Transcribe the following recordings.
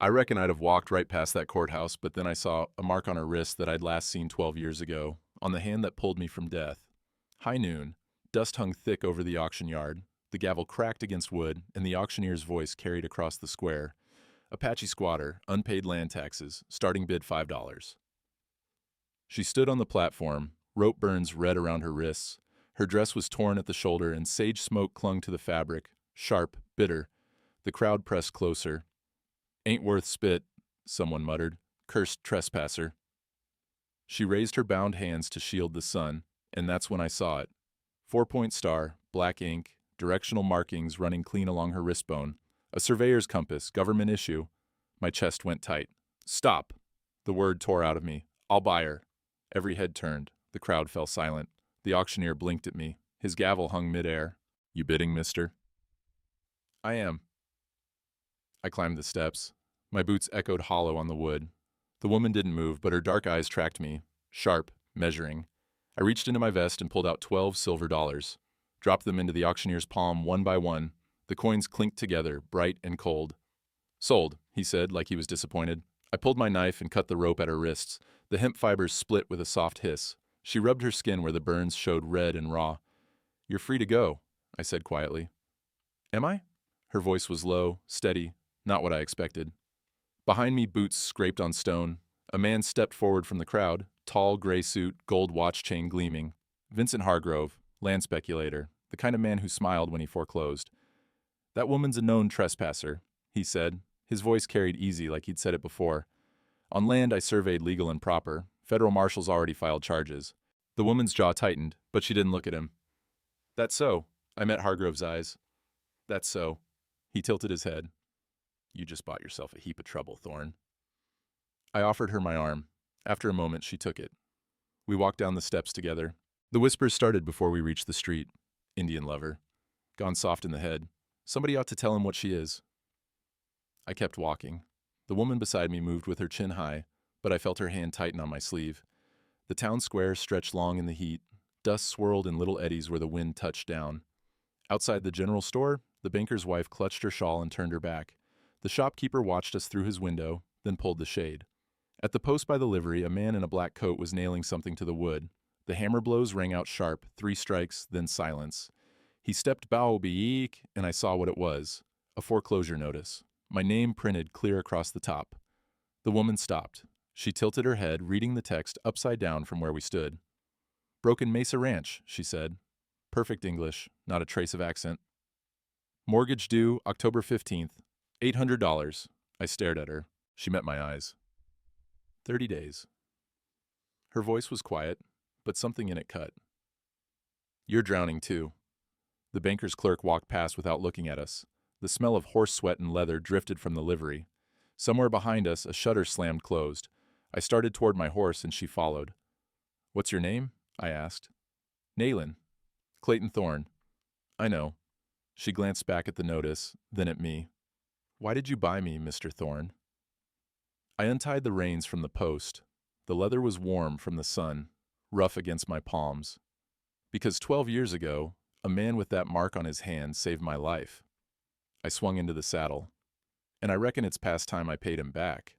I reckon I'd have walked right past that courthouse, but then I saw a mark on her wrist that I'd last seen 12 years ago, on the hand that pulled me from death. High noon. Dust hung thick over the auction yard. The gavel cracked against wood, and the auctioneer's voice carried across the square. Apache squatter, unpaid land taxes, starting bid $5. She stood on the platform, rope burns red around her wrists. Her dress was torn at the shoulder, and sage smoke clung to the fabric, sharp, bitter. The crowd pressed closer. "Ain't worth spit," someone muttered. "Cursed trespasser." She raised her bound hands to shield the sun, and that's when I saw it. 4-point star, black ink, directional markings running clean along her wristbone. A surveyor's compass, government issue. My chest went tight. "Stop!" The word tore out of me. "I'll buy her." Every head turned. The crowd fell silent. The auctioneer blinked at me. His gavel hung midair. "You bidding, mister?" "I am." I climbed the steps. My boots echoed hollow on the wood. The woman didn't move, but her dark eyes tracked me, sharp, measuring. I reached into my vest and pulled out 12 silver dollars, dropped them into the auctioneer's palm one by one. The coins clinked together, bright and cold. "Sold," he said, like he was disappointed. I pulled my knife and cut the rope at her wrists. The hemp fibers split with a soft hiss. She rubbed her skin where the burns showed red and raw. "You're free to go," I said quietly. "Am I?" Her voice was low, steady, not what I expected. Behind me, boots scraped on stone. A man stepped forward from the crowd, tall, gray suit, gold watch chain gleaming. Vincent Hargrove, land speculator, the kind of man who smiled when he foreclosed. "That woman's a known trespasser," he said. His voice carried easy like he'd said it before. "On land I surveyed legal and proper. Federal marshals already filed charges." The woman's jaw tightened, but she didn't look at him. "That's so." I met Hargrove's eyes. "That's so." He tilted his head. "You just bought yourself a heap of trouble, Thorne." I offered her my arm. After a moment, she took it. We walked down the steps together. The whispers started before we reached the street. "Indian lover. Gone soft in the head. Somebody ought to tell him what she is." I kept walking. The woman beside me moved with her chin high, but I felt her hand tighten on my sleeve. The town square stretched long in the heat. Dust swirled in little eddies where the wind touched down. Outside the general store, the banker's wife clutched her shawl and turned her back. The shopkeeper watched us through his window, then pulled the shade. At the post by the livery, a man in a black coat was nailing something to the wood. The hammer blows rang out sharp, 3 strikes, then silence. He stepped bow-beak, and I saw what it was. A foreclosure notice. My name printed clear across the top. The woman stopped. She tilted her head, reading the text upside down from where we stood. "Broken Mesa Ranch," she said. Perfect English, not a trace of accent. "Mortgage due October 15th. $800. I stared at her. She met my eyes. 30 days. Her voice was quiet, but something in it cut. "You're drowning, too." The banker's clerk walked past without looking at us. The smell of horse sweat and leather drifted from the livery. Somewhere behind us, a shutter slammed closed. I started toward my horse, and she followed. "What's your name?" I asked. "Nayland. Clayton Thorne." "I know." She glanced back at the notice, then at me. "Why did you buy me, Mr. Thorne?" I untied the reins from the post. The leather was warm from the sun, rough against my palms. "Because 12 years ago, a man with that mark on his hand saved my life." I swung into the saddle. "And I reckon it's past time I paid him back."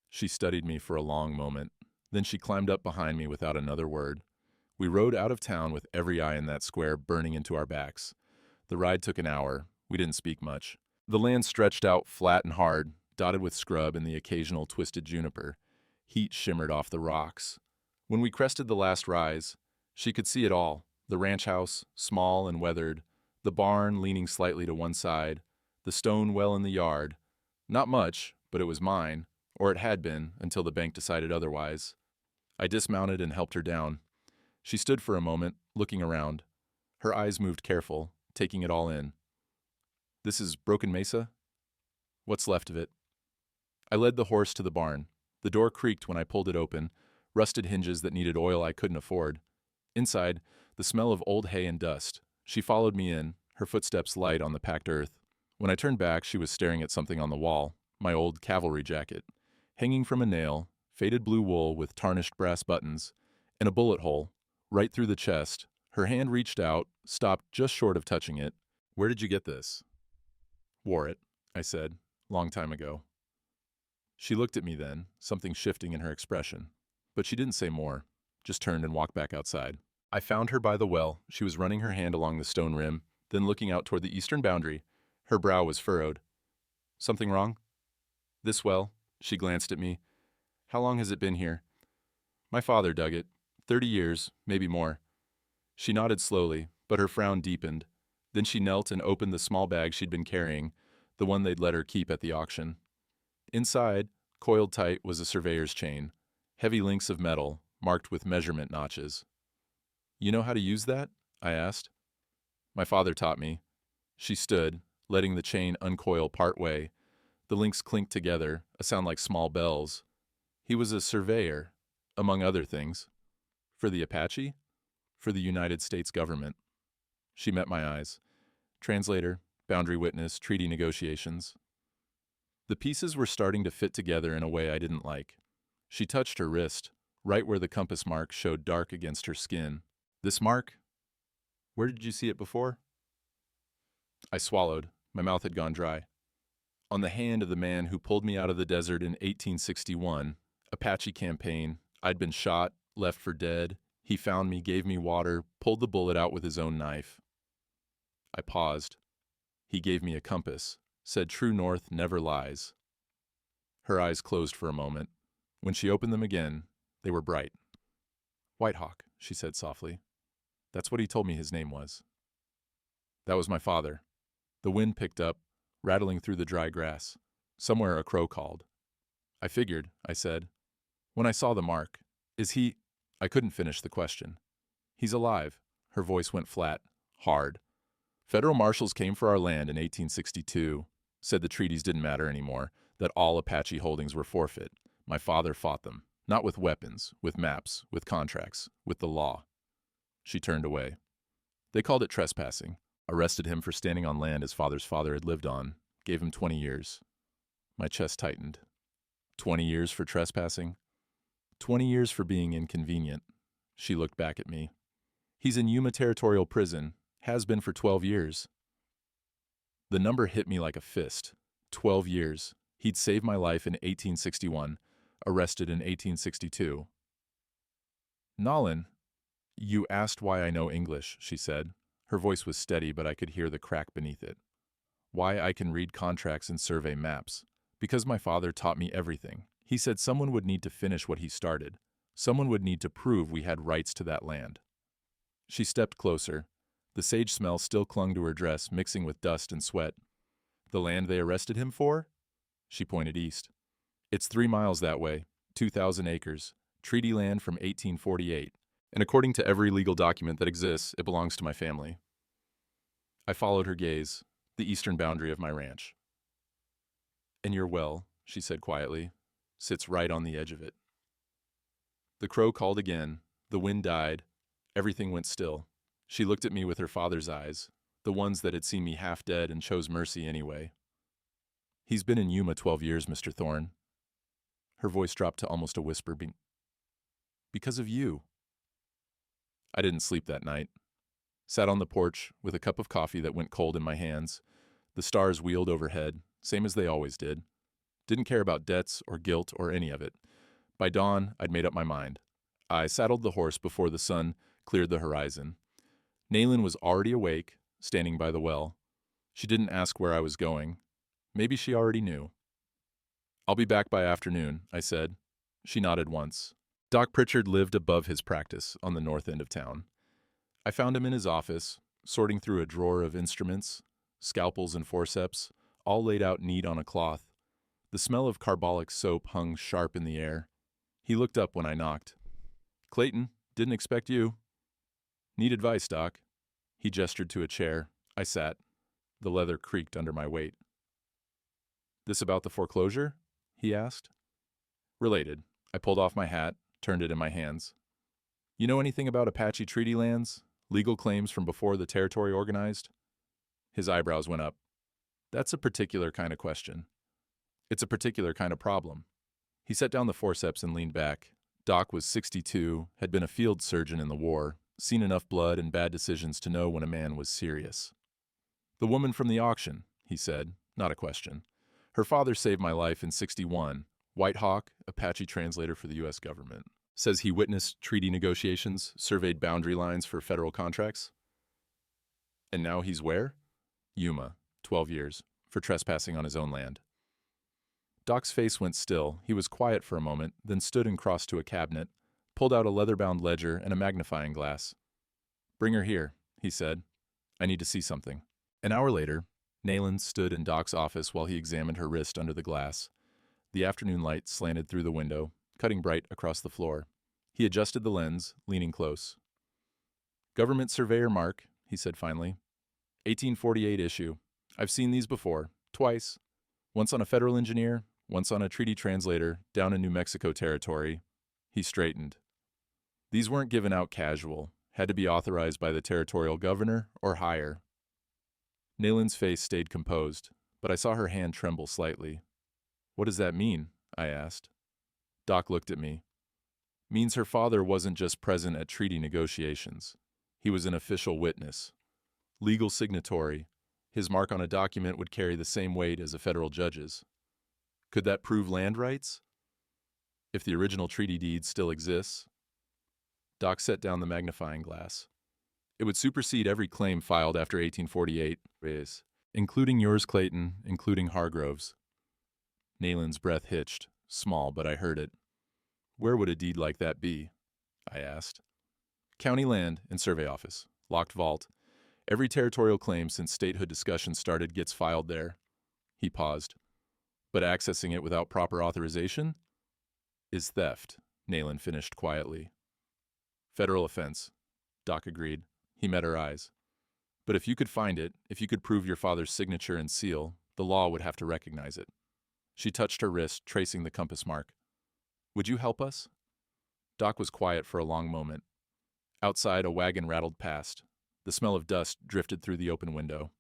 She studied me for a long moment. Then she climbed up behind me without another word. We rode out of town with every eye in that square burning into our backs. The ride took an hour. We didn't speak much. The land stretched out flat and hard, dotted with scrub and the occasional twisted juniper. Heat shimmered off the rocks. When we crested the last rise, she could see it all. The ranch house, small and weathered, the barn leaning slightly to one side, the stone well in the yard. Not much, but it was mine, or it had been until the bank decided otherwise. I dismounted and helped her down. She stood for a moment, looking around. Her eyes moved careful, taking it all in. "This is Broken Mesa?" "What's left of it." I led the horse to the barn. The door creaked when I pulled it open, rusted hinges that needed oil I couldn't afford. Inside, the smell of old hay and dust. She followed me in, her footsteps light on the packed earth. When I turned back, she was staring at something on the wall, my old cavalry jacket. Hanging from a nail, faded blue wool with tarnished brass buttons, and a bullet hole, right through the chest. Her hand reached out, stopped just short of touching it. "Where did you get this?" "Wore it," I said, "long time ago." She looked at me then, something shifting in her expression. But she didn't say more, just turned and walked back outside. I found her by the well. She was running her hand along the stone rim, then looking out toward the eastern boundary. Her brow was furrowed. Something wrong? This well? She glanced at me. How long has it been here? My father dug it. 30 years, maybe more. She nodded slowly, but her frown deepened. Then she knelt and opened the small bag she'd been carrying, the one they'd let her keep at the auction. Inside, coiled tight, was a surveyor's chain, heavy links of metal, marked with measurement notches. You know how to use that? I asked. My father taught me. She stood, letting the chain uncoil partway. The links clinked together, a sound like small bells. He was a surveyor, among other things. For the Apache? For the United States government. She met my eyes. Translator, boundary witness, treaty negotiations. The pieces were starting to fit together in a way I didn't like. She touched her wrist, right where the compass mark showed dark against her skin. This mark? Where did you see it before? I swallowed. My mouth had gone dry. On the hand of the man who pulled me out of the desert in 1861, Apache campaign. I'd been shot, left for dead. He found me, gave me water, pulled the bullet out with his own knife. I paused. He gave me a compass, said true north never lies. Her eyes closed for a moment. When she opened them again, they were bright. White Hawk, she said softly. That's what he told me his name was. That was my father. The wind picked up, rattling through the dry grass. Somewhere a crow called. I figured, I said. When I saw the mark, is he... I couldn't finish the question. He's alive. Her voice went flat, hard. Federal marshals came for our land in 1862, said the treaties didn't matter anymore, that all Apache holdings were forfeit. My father fought them, not with weapons, with maps, with contracts, with the law. She turned away. They called it trespassing, arrested him for standing on land his father's father had lived on, gave him 20 years. My chest tightened. 20 years for trespassing? 20 years for being inconvenient. She looked back at me. He's in Yuma Territorial Prison, has been for 12 years. The number hit me like a fist. 12 years. He'd saved my life in 1861, arrested in 1862. Nolan, you asked why I know English, she said. Her voice was steady, but I could hear the crack beneath it. Why I can read contracts and survey maps. Because my father taught me everything. He said someone would need to finish what he started. Someone would need to prove we had rights to that land. She stepped closer. The sage smell still clung to her dress, mixing with dust and sweat. The land they arrested him for? She pointed east. It's 3 miles that way, 2,000 acres, treaty land from 1848. And according to every legal document that exists, it belongs to my family. I followed her gaze, the eastern boundary of my ranch. And your well, she said quietly, sits right on the edge of it. The crow called again, the wind died, everything went still. She looked at me with her father's eyes, the ones that had seen me half dead and chose mercy anyway. He's been in Yuma 12 years, Mr. Thorne. Her voice dropped to almost a whisper. Because of you. I didn't sleep that night. Sat on the porch with a cup of coffee that went cold in my hands. The stars wheeled overhead, same as they always did. Didn't care about debts or guilt or any of it. By dawn, I'd made up my mind. I saddled the horse before the sun cleared the horizon. Naylin was already awake, standing by the well. She didn't ask where I was going. Maybe she already knew. I'll be back by afternoon, I said. She nodded once. Doc Pritchard lived above his practice on the north end of town. I found him in his office, sorting through a drawer of instruments, scalpels and forceps, all laid out neat on a cloth. The smell of carbolic soap hung sharp in the air. He looked up when I knocked. Clayton, didn't expect you. Need advice, Doc. He gestured to a chair. I sat. The leather creaked under my weight. This about the foreclosure? He asked. Related. I pulled off my hat, turned it in my hands. You know anything about Apache treaty lands? Legal claims from before the territory organized? His eyebrows went up. That's a particular kind of question. It's a particular kind of problem. He set down the forceps and leaned back. Doc was 62, had been a field surgeon in the war, seen enough blood and bad decisions to know when a man was serious. The woman from the auction, he said, not a question. Her father saved my life in 61, White Hawk, Apache translator for the U.S. government. Says he witnessed treaty negotiations, surveyed boundary lines for federal contracts. And now he's where? Yuma, 12 years, for trespassing on his own land. Doc's face went still. He was quiet for a moment, then stood and crossed to a cabinet, pulled out a leather-bound ledger and a magnifying glass. "Bring her here," he said. "I need to see something." An hour later, Nayland stood in Doc's office while he examined her wrist under the glass. The afternoon light slanted through the window, cutting bright across the floor. He adjusted the lens, leaning close. "Government surveyor mark," he said finally. "1848 issue. I've seen these before, twice. Once on a federal engineer, once on a treaty translator, down in New Mexico territory." He straightened. "These weren't given out casual. Had to be authorized by the territorial governor or higher." Nayland's face stayed composed, but I saw her hand tremble slightly. "What does that mean?" I asked. Doc looked at me. "Means her father wasn't just present at treaty negotiations. He was an official witness. Legal signatory. His mark on a document would carry the same weight as a federal judge's. Could that prove land rights? If the original treaty deed still exists?" Doc set down the magnifying glass. "It would supersede every claim filed after 1848, including yours, Clayton, including Hargrove's." Nayland's breath hitched, small, but I heard it. "Where would a deed like that be?" I asked. "County land and survey office, locked vault. Every territorial claim since statehood discussion started gets filed there." He paused. "But accessing it without proper authorization is theft," Nayland finished quietly. "Federal offense," Doc agreed. He met her eyes. "But if you could find it, if you could prove your father's signature and seal, the law would have to recognize it." She touched her wrist, tracing the compass mark. "Would you help us?" Doc was quiet for a long moment. Outside, a wagon rattled past. The smell of dust drifted through the open window.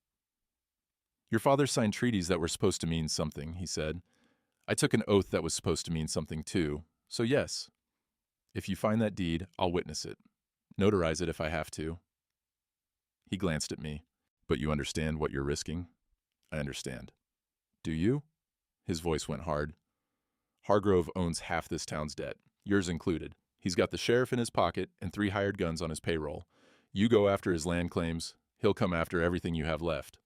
"Your father signed treaties that were supposed to mean something," he said. "I took an oath that was supposed to mean something too. So yes. If you find that deed, I'll witness it. Notarize it if I have to." He glanced at me. "But you understand what you're risking?" "I understand." "Do you?" His voice went hard. "Hargrove owns half this town's debt, yours included. He's got the sheriff in his pocket and 3 hired guns on his payroll. You go after his land claims, he'll come after everything you have left."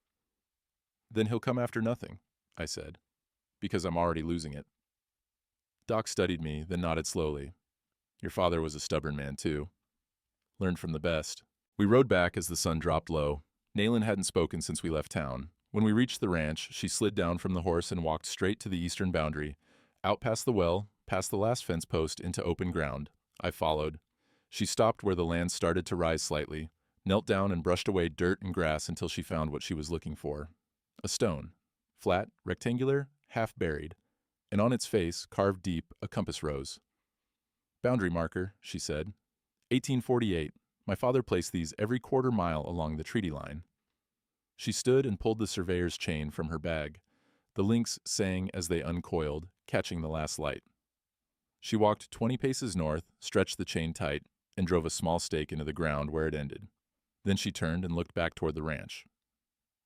"Then he'll come after nothing," I said, "because I'm already losing it." Doc studied me, then nodded slowly. "Your father was a stubborn man, too. Learned from the best." We rode back as the sun dropped low. Nayland hadn't spoken since we left town. When we reached the ranch, she slid down from the horse and walked straight to the eastern boundary, out past the well, past the last fence post, into open ground. I followed. She stopped where the land started to rise slightly, knelt down and brushed away dirt and grass until she found what she was looking for. A stone. Flat, rectangular, half buried. And on its face, carved deep, a compass rose. "Boundary marker," she said. 1848. My father placed these every quarter mile along the treaty line." She stood and pulled the surveyor's chain from her bag. The links sang as they uncoiled, catching the last light. She walked 20 paces north, stretched the chain tight, and drove a small stake into the ground where it ended. Then she turned and looked back toward the ranch.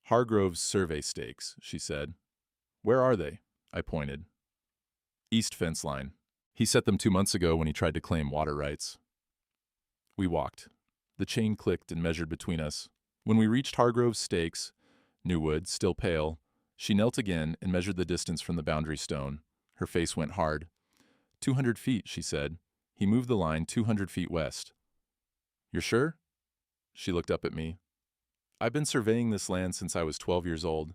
"Hargrove's survey stakes," she said. "Where are they?" I pointed. "East fence line. He set them 2 months ago when he tried to claim water rights." We walked. The chain clicked and measured between us. When we reached Hargrove's stakes, new wood, still pale, she knelt again and measured the distance from the boundary stone. Her face went hard. 200 feet, she said. He moved the line 200 feet west. "You're sure?" She looked up at me. "I've been surveying this land since I was 12 years old.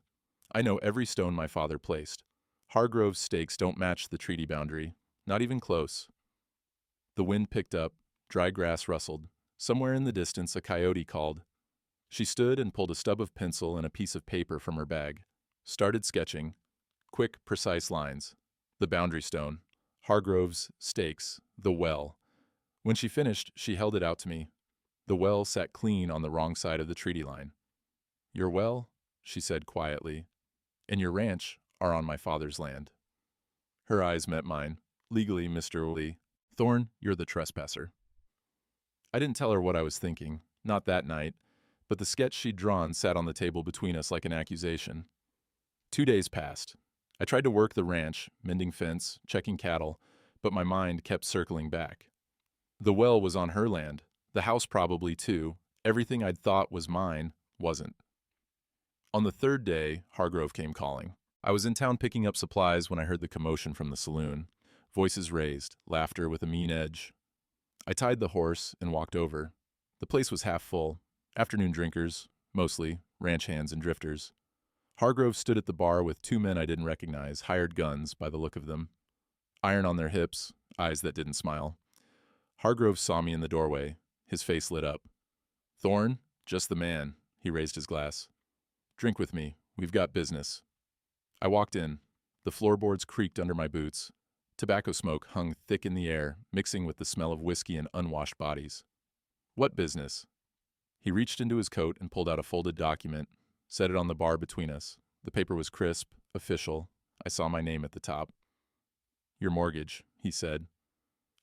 I know every stone my father placed. Hargrove's stakes don't match the treaty boundary, not even close." The wind picked up, dry grass rustled. Somewhere in the distance, a coyote called. She stood and pulled a stub of pencil and a piece of paper from her bag. Started sketching. Quick, precise lines. The boundary stone. Hargrove's stakes. The well. When she finished, she held it out to me. The well sat clean on the wrong side of the treaty line. "Your well," she said quietly, "and your ranch are on my father's land." Her eyes met mine. "Legally, Mr. Lee. Thorne, you're the trespasser." I didn't tell her what I was thinking, not that night, but the sketch she'd drawn sat on the table between us like an accusation. 2 days passed. I tried to work the ranch, mending fence, checking cattle, but my mind kept circling back. The well was on her land, the house probably too. Everything I'd thought was mine wasn't. On the third day, Hargrove came calling. I was in town picking up supplies when I heard the commotion from the saloon. Voices raised, laughter with a mean edge. I tied the horse and walked over. The place was half full. Afternoon drinkers, mostly, ranch hands and drifters. Hargrove stood at the bar with two men I didn't recognize, hired guns by the look of them. Iron on their hips, eyes that didn't smile. Hargrove saw me in the doorway. His face lit up. "Thorne, just the man." He raised his glass. "Drink with me. We've got business." I walked in. The floorboards creaked under my boots. Tobacco smoke hung thick in the air, mixing with the smell of whiskey and unwashed bodies. "What business?" He reached into his coat and pulled out a folded document, set it on the bar between us. The paper was crisp, official. I saw my name at the top. "Your mortgage," he said.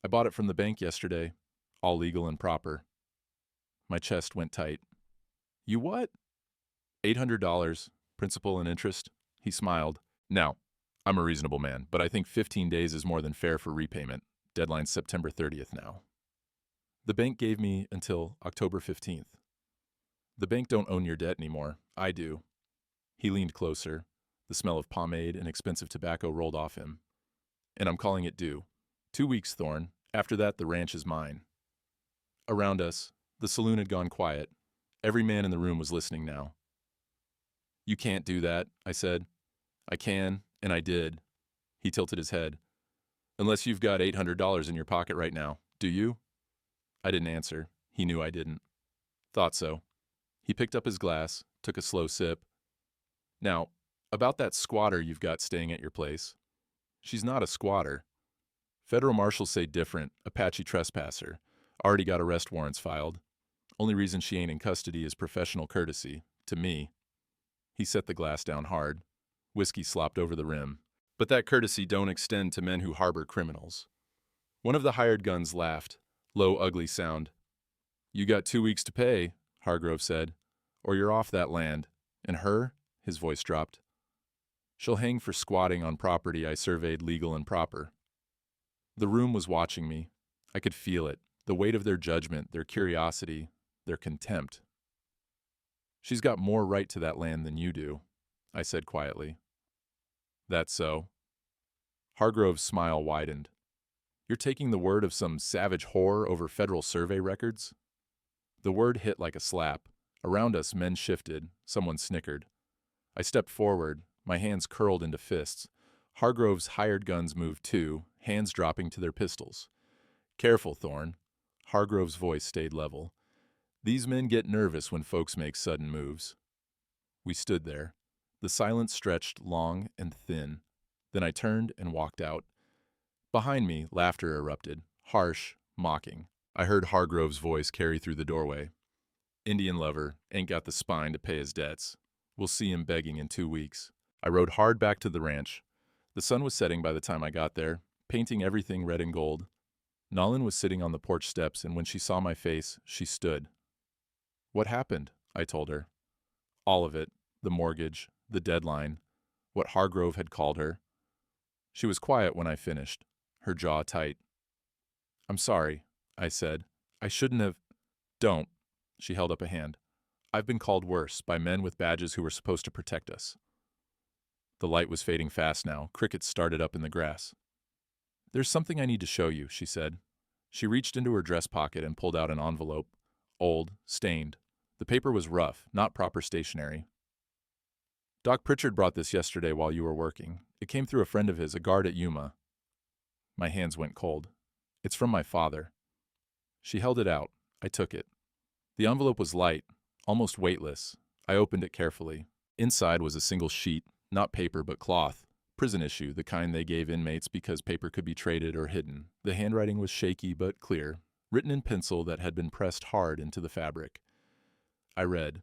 "I bought it from the bank yesterday. All legal and proper." My chest went tight. "You what?" $800, principal and interest." He smiled. "Now, I'm a reasonable man, but I think 15 days is more than fair for repayment. Deadline's September 30th now." The bank gave me until October 15th. "The bank don't own your debt anymore. I do." He leaned closer. The smell of pomade and expensive tobacco rolled off him. "And I'm calling it due. 2 weeks, Thorne. After that, the ranch is mine." Around us, the saloon had gone quiet. Every man in the room was listening now. "You can't do that," I said. "I can, and I did." He tilted his head. "Unless you've got $800 in your pocket right now. Do you?" I didn't answer. He knew I didn't. "Thought so." He picked up his glass, took a slow sip. "Now, about that squatter you've got staying at your place. She's not a squatter. Federal marshals say different, Apache trespasser. Already got arrest warrants filed. Only reason she ain't in custody is professional courtesy, to me." He set the glass down hard. Whiskey slopped over the rim. "But that courtesy don't extend to men who harbor criminals." One of the hired guns laughed. Low, ugly sound. "You got 2 weeks to pay," Hargrove said, "or you're off that land. And her?" His voice dropped. "She'll hang for squatting on property I surveyed legal and proper." The room was watching me. I could feel it, the weight of their judgment, their curiosity, their contempt. "She's got more right to that land than you do," I said quietly. "That's so." Hargrove's smile widened. "You're taking the word of some savage whore over federal survey records?" The word hit like a slap. Around us, men shifted. Someone snickered. I stepped forward, my hands curled into fists. Hargrove's hired guns moved too, hands dropping to their pistols. "Careful, Thorne." Hargrove's voice stayed level. "These men get nervous when folks make sudden moves." We stood there. The silence stretched long and thin. Then I turned and walked out. Behind me, laughter erupted, harsh, mocking. I heard Hargrove's voice carry through the doorway. "Indian lover, ain't got the spine to pay his debts. We'll see him begging in 2 weeks." I rode hard back to the ranch. The sun was setting by the time I got there, painting everything red and gold. Nolan was sitting on the porch steps, and when she saw my face, she stood. "What happened?" I told her. All of it, the mortgage, the deadline, what Hargrove had called her. She was quiet when I finished, her jaw tight. "I'm sorry," I said. "I shouldn't have—" "Don't." She held up a hand. "I've been called worse, by men with badges who were supposed to protect us." The light was fading fast now. Crickets started up in the grass. "There's something I need to show you," she said. She reached into her dress pocket and pulled out an envelope. Old, stained. The paper was rough, not proper stationery. "Doc Pritchard brought this yesterday while you were working. It came through a friend of his, a guard at Yuma." My hands went cold. "It's from my father." She held it out. I took it. The envelope was light, almost weightless. I opened it carefully. Inside was a single sheet, not paper but cloth. Prison issue, the kind they gave inmates because paper could be traded or hidden. The handwriting was shaky but clear, written in pencil that had been pressed hard into the fabric. I read,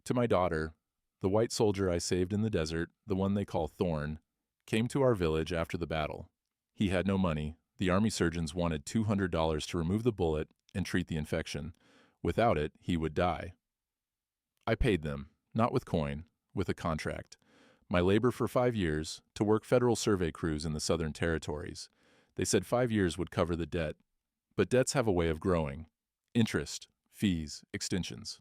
"To my daughter, the white soldier I saved in the desert, the one they call Thorne, came to our village after the battle. He had no money. The army surgeons wanted $200 to remove the bullet and treat the infection. Without it, he would die. I paid them, not with coin, with a contract. My labor for 5 years to work federal survey crews in the Southern Territories. They said 5 years would cover the debt. But debts have a way of growing. Interest, fees, extensions.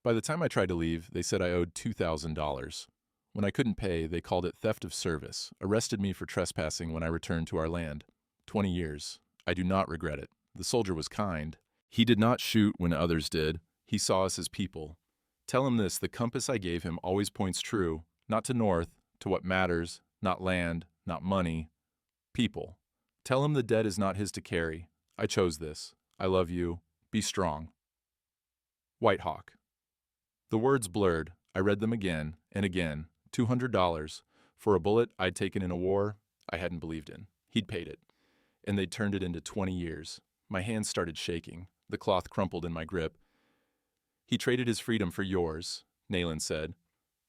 By the time I tried to leave, they said I owed $2,000. When I couldn't pay, they called it theft of service, arrested me for trespassing when I returned to our land. 20 years. I do not regret it. The soldier was kind. He did not shoot when others did. He saw us as people. Tell him this, the compass I gave him always points true, not to north, to what matters, not land, not money, people. Tell him the debt is not his to carry. I chose this. I love you. Be strong. White Hawk. The words blurred. I read them again and again. $200 for a bullet I'd taken in a war I hadn't believed in. He'd paid it. And they'd turned it into 20 years. My hands started shaking. The cloth crumpled in my grip. He traded his freedom for yours, Nayland said.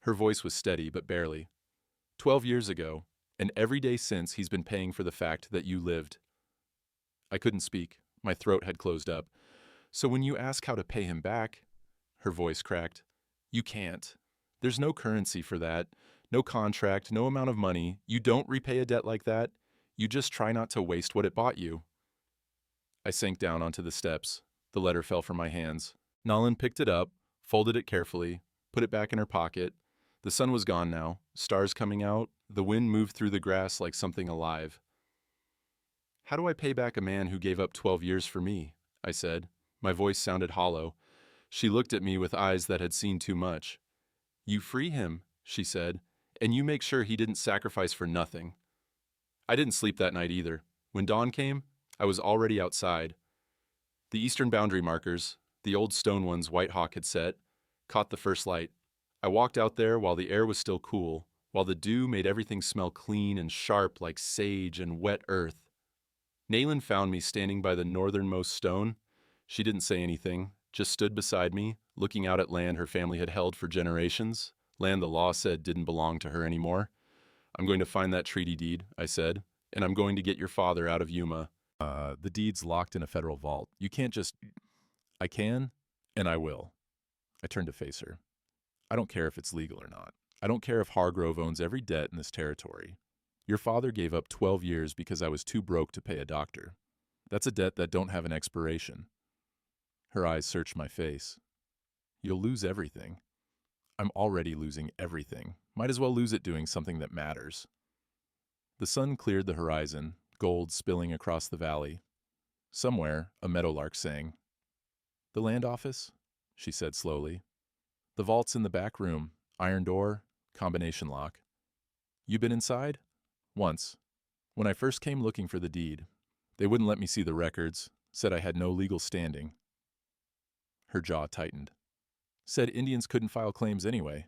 Her voice was steady, but barely. 12 years ago, and every day since he's been paying for the fact that you lived. I couldn't speak. My throat had closed up. So when you ask how to pay him back, her voice cracked, you can't. There's no currency for that. No contract, no amount of money. You don't repay a debt like that. You just try not to waste what it bought you. I sank down onto the steps. The letter fell from my hands. Nayland picked it up, folded it carefully, put it back in her pocket. The sun was gone now, stars coming out. The wind moved through the grass like something alive. How do I pay back a man who gave up 12 years for me? I said. My voice sounded hollow. She looked at me with eyes that had seen too much. You free him, she said, and you make sure he didn't sacrifice for nothing. I didn't sleep that night either. When dawn came, I was already outside. The eastern boundary markers, the old stone ones White Hawk had set, caught the first light. I walked out there while the air was still cool, while the dew made everything smell clean and sharp like sage and wet earth. Nayland found me standing by the northernmost stone. She didn't say anything, just stood beside me, looking out at land her family had held for generations, land the law said didn't belong to her anymore. I'm going to find that treaty deed, I said, and I'm going to get your father out of Yuma. The deed's locked in a federal vault. You can't just... I can, and I will. I turned to face her. I don't care if it's legal or not. I don't care if Hargrove owns every debt in this territory. Your father gave up 12 years because I was too broke to pay a doctor. That's a debt that don't have an expiration. Her eyes searched my face. You'll lose everything. I'm already losing everything. Might as well lose it doing something that matters. The sun cleared the horizon, gold spilling across the valley. Somewhere, a meadowlark sang. The land office? She said slowly. The vault's in the back room, iron door, combination lock. You been inside? Once. When I first came looking for the deed, they wouldn't let me see the records, said I had no legal standing. Her jaw tightened. Said Indians couldn't file claims anyway.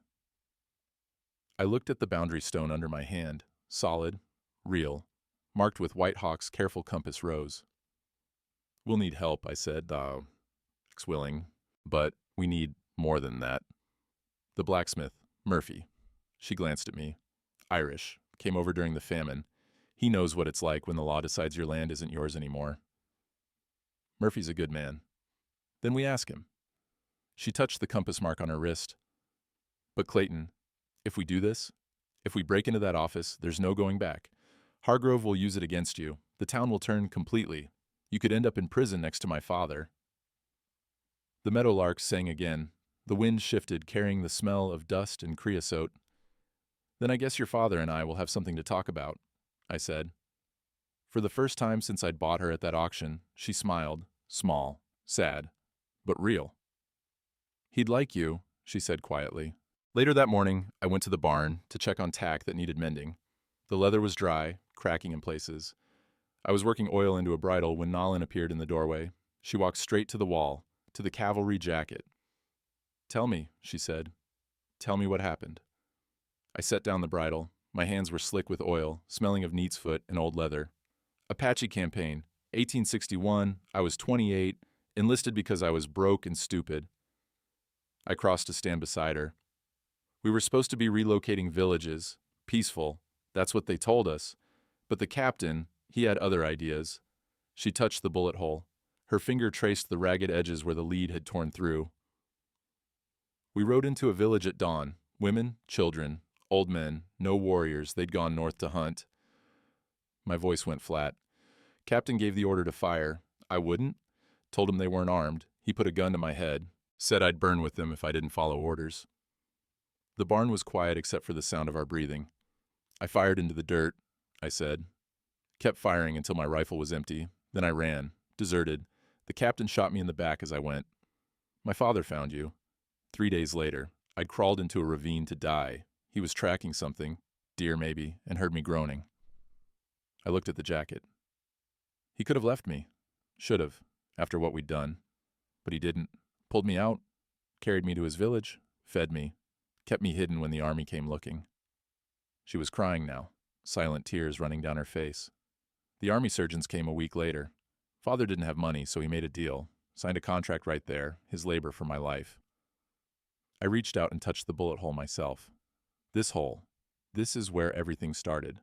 I looked at the boundary stone under my hand, solid, real, marked with White Hawk's careful compass rose. We'll need help, I said, X willing, but we need more than that. The blacksmith, Murphy. She glanced at me. Irish. Came over during the famine. He knows what it's like when the law decides your land isn't yours anymore. Murphy's a good man. Then we ask him. She touched the compass mark on her wrist. But Clayton, if we do this, if we break into that office, there's no going back. Hargrove will use it against you. The town will turn completely. You could end up in prison next to my father. The meadowlarks sang again. The wind shifted, carrying the smell of dust and creosote. Then I guess your father and I will have something to talk about, I said. For the first time since I'd bought her at that auction, she smiled, small, sad, but real. He'd like you, she said quietly. Later that morning, I went to the barn to check on tack that needed mending. The leather was dry, cracking in places. I was working oil into a bridle when Nayland appeared in the doorway. She walked straight to the wall, to the cavalry jacket. Tell me, she said. Tell me what happened. I set down the bridle. My hands were slick with oil, smelling of neat's foot and old leather. Apache campaign, 1861, I was 28, enlisted because I was broke and stupid. I crossed to stand beside her. We were supposed to be relocating villages, peaceful, that's what they told us. But the captain, he had other ideas. She touched the bullet hole. Her finger traced the ragged edges where the lead had torn through. We rode into a village at dawn, women, children, Old men, no warriors, they'd gone north to hunt. My voice went flat. Captain gave the order to fire. I wouldn't. Told him they weren't armed. He put a gun to my head. Said I'd burn with them if I didn't follow orders. The barn was quiet except for the sound of our breathing. I fired into the dirt, I said. Kept firing until my rifle was empty. Then I ran, deserted. The captain shot me in the back as I went. My father found you. 3 days later, I'd crawled into a ravine to die. He was tracking something, deer maybe, and heard me groaning. I looked at the jacket. He could have left me. Should have, after what we'd done. But he didn't. Pulled me out, carried me to his village, fed me, kept me hidden when the army came looking. She was crying now, silent tears running down her face. The army surgeons came a week later. Father didn't have money, so he made a deal, signed a contract right there, his labor for my life. I reached out and touched the bullet hole myself. This hole, this is where everything started,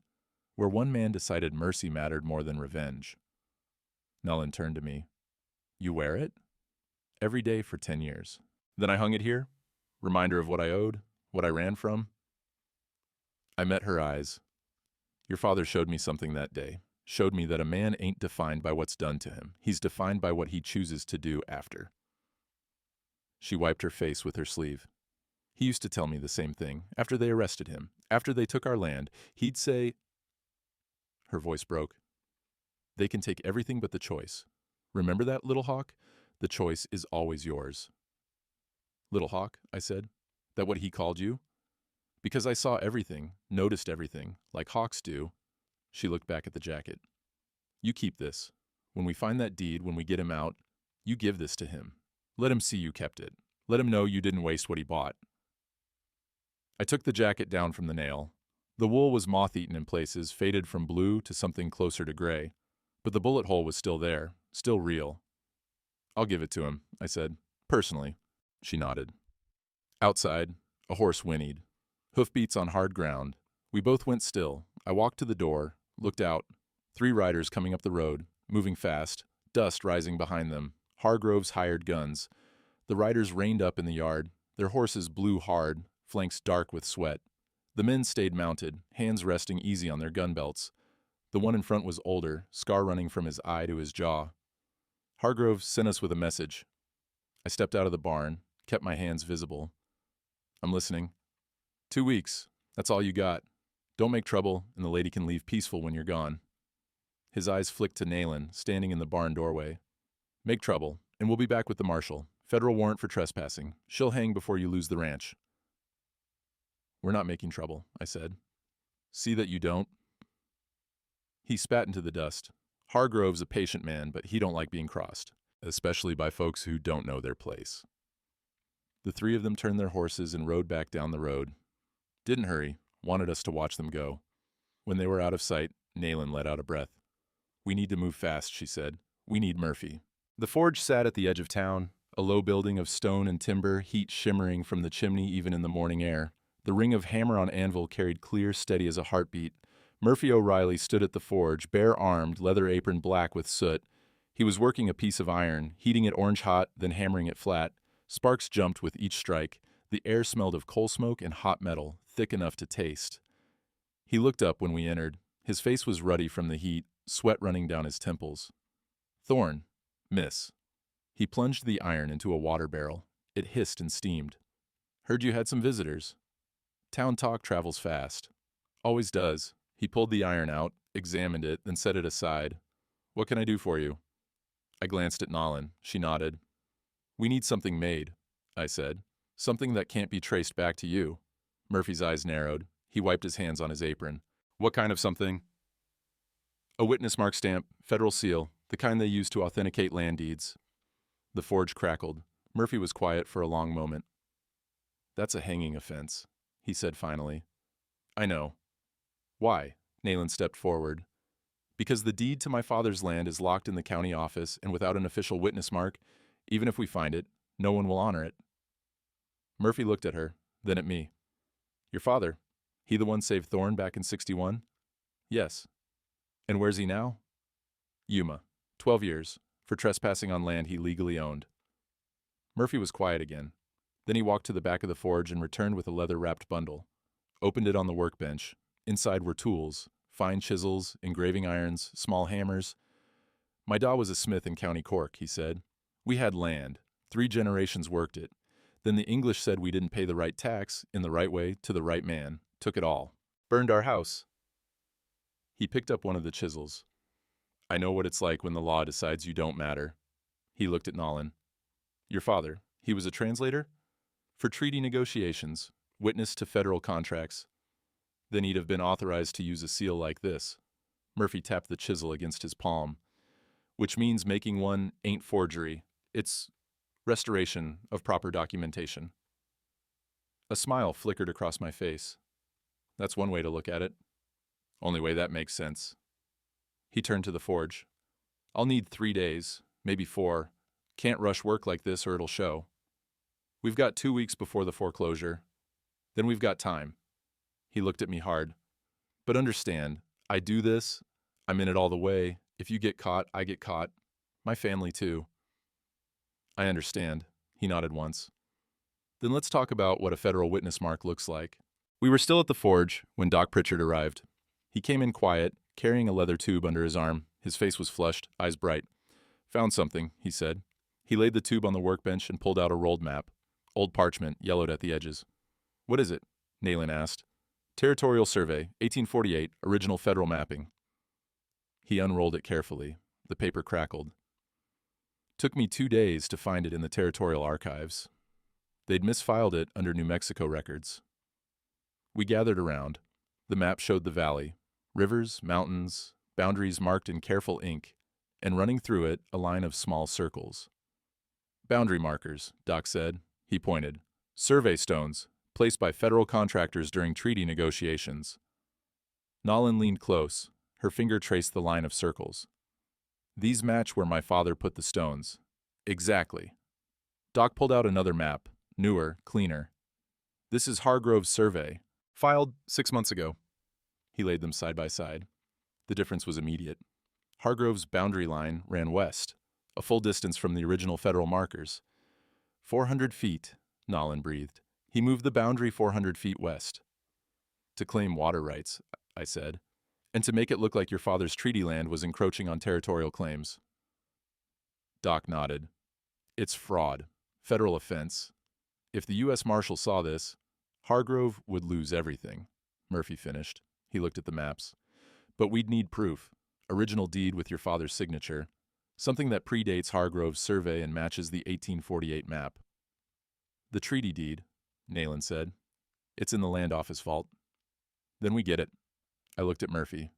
where one man decided mercy mattered more than revenge. Nolan turned to me. You wear it? Every day for 10 years. Then I hung it here, reminder of what I owed, what I ran from. I met her eyes. Your father showed me something that day, showed me that a man ain't defined by what's done to him. He's defined by what he chooses to do after. She wiped her face with her sleeve. He used to tell me the same thing. After they arrested him, after they took our land, he'd say... Her voice broke. They can take everything but the choice. Remember that, Little Hawk? The choice is always yours. Little Hawk, I said. That what he called you? Because I saw everything, noticed everything, like hawks do. She looked back at the jacket. You keep this. When we find that deed, when we get him out, you give this to him. Let him see you kept it. Let him know you didn't waste what he bought. I took the jacket down from the nail. The wool was moth-eaten in places, faded from blue to something closer to gray. But the bullet hole was still there, still real. I'll give it to him, I said. Personally. She nodded. Outside, a horse whinnied. Hoofbeats on hard ground. We both went still. I walked to the door, looked out. 3 riders coming up the road, moving fast, dust rising behind them. Hargrove's hired guns. The riders reined up in the yard. Their horses blew hard, flanks dark with sweat. The men stayed mounted, hands resting easy on their gun belts. The one in front was older, scar running from his eye to his jaw. Hargrove sent us with a message. I stepped out of the barn, kept my hands visible. I'm listening. 2 weeks. That's all you got. Don't make trouble, and the lady can leave peaceful when you're gone. His eyes flicked to Nayland, standing in the barn doorway. Make trouble, and we'll be back with the marshal. Federal warrant for trespassing. She'll hang before you lose the ranch. We're not making trouble, I said. See that you don't. He spat into the dust. Hargrove's a patient man, but he don't like being crossed, especially by folks who don't know their place. The 3 of them turned their horses and rode back down the road. Didn't hurry, wanted us to watch them go. When they were out of sight, Nayland let out a breath. We need to move fast, she said. We need Murphy. The forge sat at the edge of town, a low building of stone and timber, heat shimmering from the chimney even in the morning air. The ring of hammer on anvil carried clear, steady as a heartbeat. Murphy O'Reilly stood at the forge, bare-armed, leather apron black with soot. He was working a piece of iron, heating it orange-hot, then hammering it flat. Sparks jumped with each strike. The air smelled of coal smoke and hot metal, thick enough to taste. He looked up when we entered. His face was ruddy from the heat, sweat running down his temples. Thorn. Miss. He plunged the iron into a water barrel. It hissed and steamed. Heard you had some visitors. Town talk travels fast. Always does. He pulled the iron out, examined it, then set it aside. What can I do for you? I glanced at Nolan. She nodded. We need something made, I said. Something that can't be traced back to you. Murphy's eyes narrowed. He wiped his hands on his apron. What kind of something? A witness mark stamp, federal seal, the kind they use to authenticate land deeds. The forge crackled. Murphy was quiet for a long moment. That's a hanging offense, he said finally. I know. Why? Nayland stepped forward. Because the deed to my father's land is locked in the county office, and without an official witness mark, even if we find it, no one will honor it. Murphy looked at her, then at me. Your father, he the one saved Thorne back in 61? Yes. And where's he now? Yuma, 12 years, for trespassing on land he legally owned. Murphy was quiet again. Then he walked to the back of the forge and returned with a leather-wrapped bundle. opened it on the workbench. Inside were tools, fine chisels, engraving irons, small hammers. My da was a smith in County Cork, he said. We had land. 3 generations worked it. Then the English said we didn't pay the right tax, in the right way, to the right man. Took it all. Burned our house. He picked up one of the chisels. I know what it's like when the law decides you don't matter. He looked at Nolan. Your father, he was a translator? For treaty negotiations, witness to federal contracts. Then he'd have been authorized to use a seal like this. Murphy tapped the chisel against his palm. Which means making one ain't forgery. It's restoration of proper documentation. A smile flickered across my face. That's one way to look at it. Only way that makes sense. He turned to the forge. I'll need 3 days, maybe 4. Can't rush work like this or it'll show. We've got 2 weeks before the foreclosure. Then we've got time. He looked at me hard. But understand, I do this. I'm in it all the way. If you get caught, I get caught. My family too. I understand. He nodded once. Then let's talk about what a federal witness mark looks like. We were still at the forge when Doc Pritchard arrived. He came in quiet, carrying a leather tube under his arm. His face was flushed, eyes bright. Found something, he said. He laid the tube on the workbench and pulled out a rolled map. Old parchment, yellowed at the edges. What is it? Nayland asked. Territorial Survey, 1848, original federal mapping. He unrolled it carefully. The paper crackled. Took me 2 days to find it in the Territorial Archives. They'd misfiled it under New Mexico records. We gathered around. The map showed the valley, rivers, mountains, boundaries marked in careful ink, and running through it a line of small circles. Boundary markers, Doc said. He pointed. Survey stones, placed by federal contractors during treaty negotiations. Nolan leaned close. Her finger traced the line of circles. These match where my father put the stones. Exactly. Doc pulled out another map, newer, cleaner. This is Hargrove's survey, filed 6 months ago. He laid them side by side. The difference was immediate. Hargrove's boundary line ran west, a full distance from the original federal markers. 400 feet, Nolan breathed. He moved the boundary 400 feet west. To claim water rights, I said, and to make it look like your father's treaty land was encroaching on territorial claims. Doc nodded. It's fraud, federal offense. If the U.S. Marshal saw this, Hargrove would lose everything, Murphy finished. He looked at the maps. But we'd need proof. Original deed with your father's signature. Something that predates Hargrove's survey and matches the 1848 map. The treaty deed, Nayland said. It's in the land office vault. Then we get it. I looked at Murphy.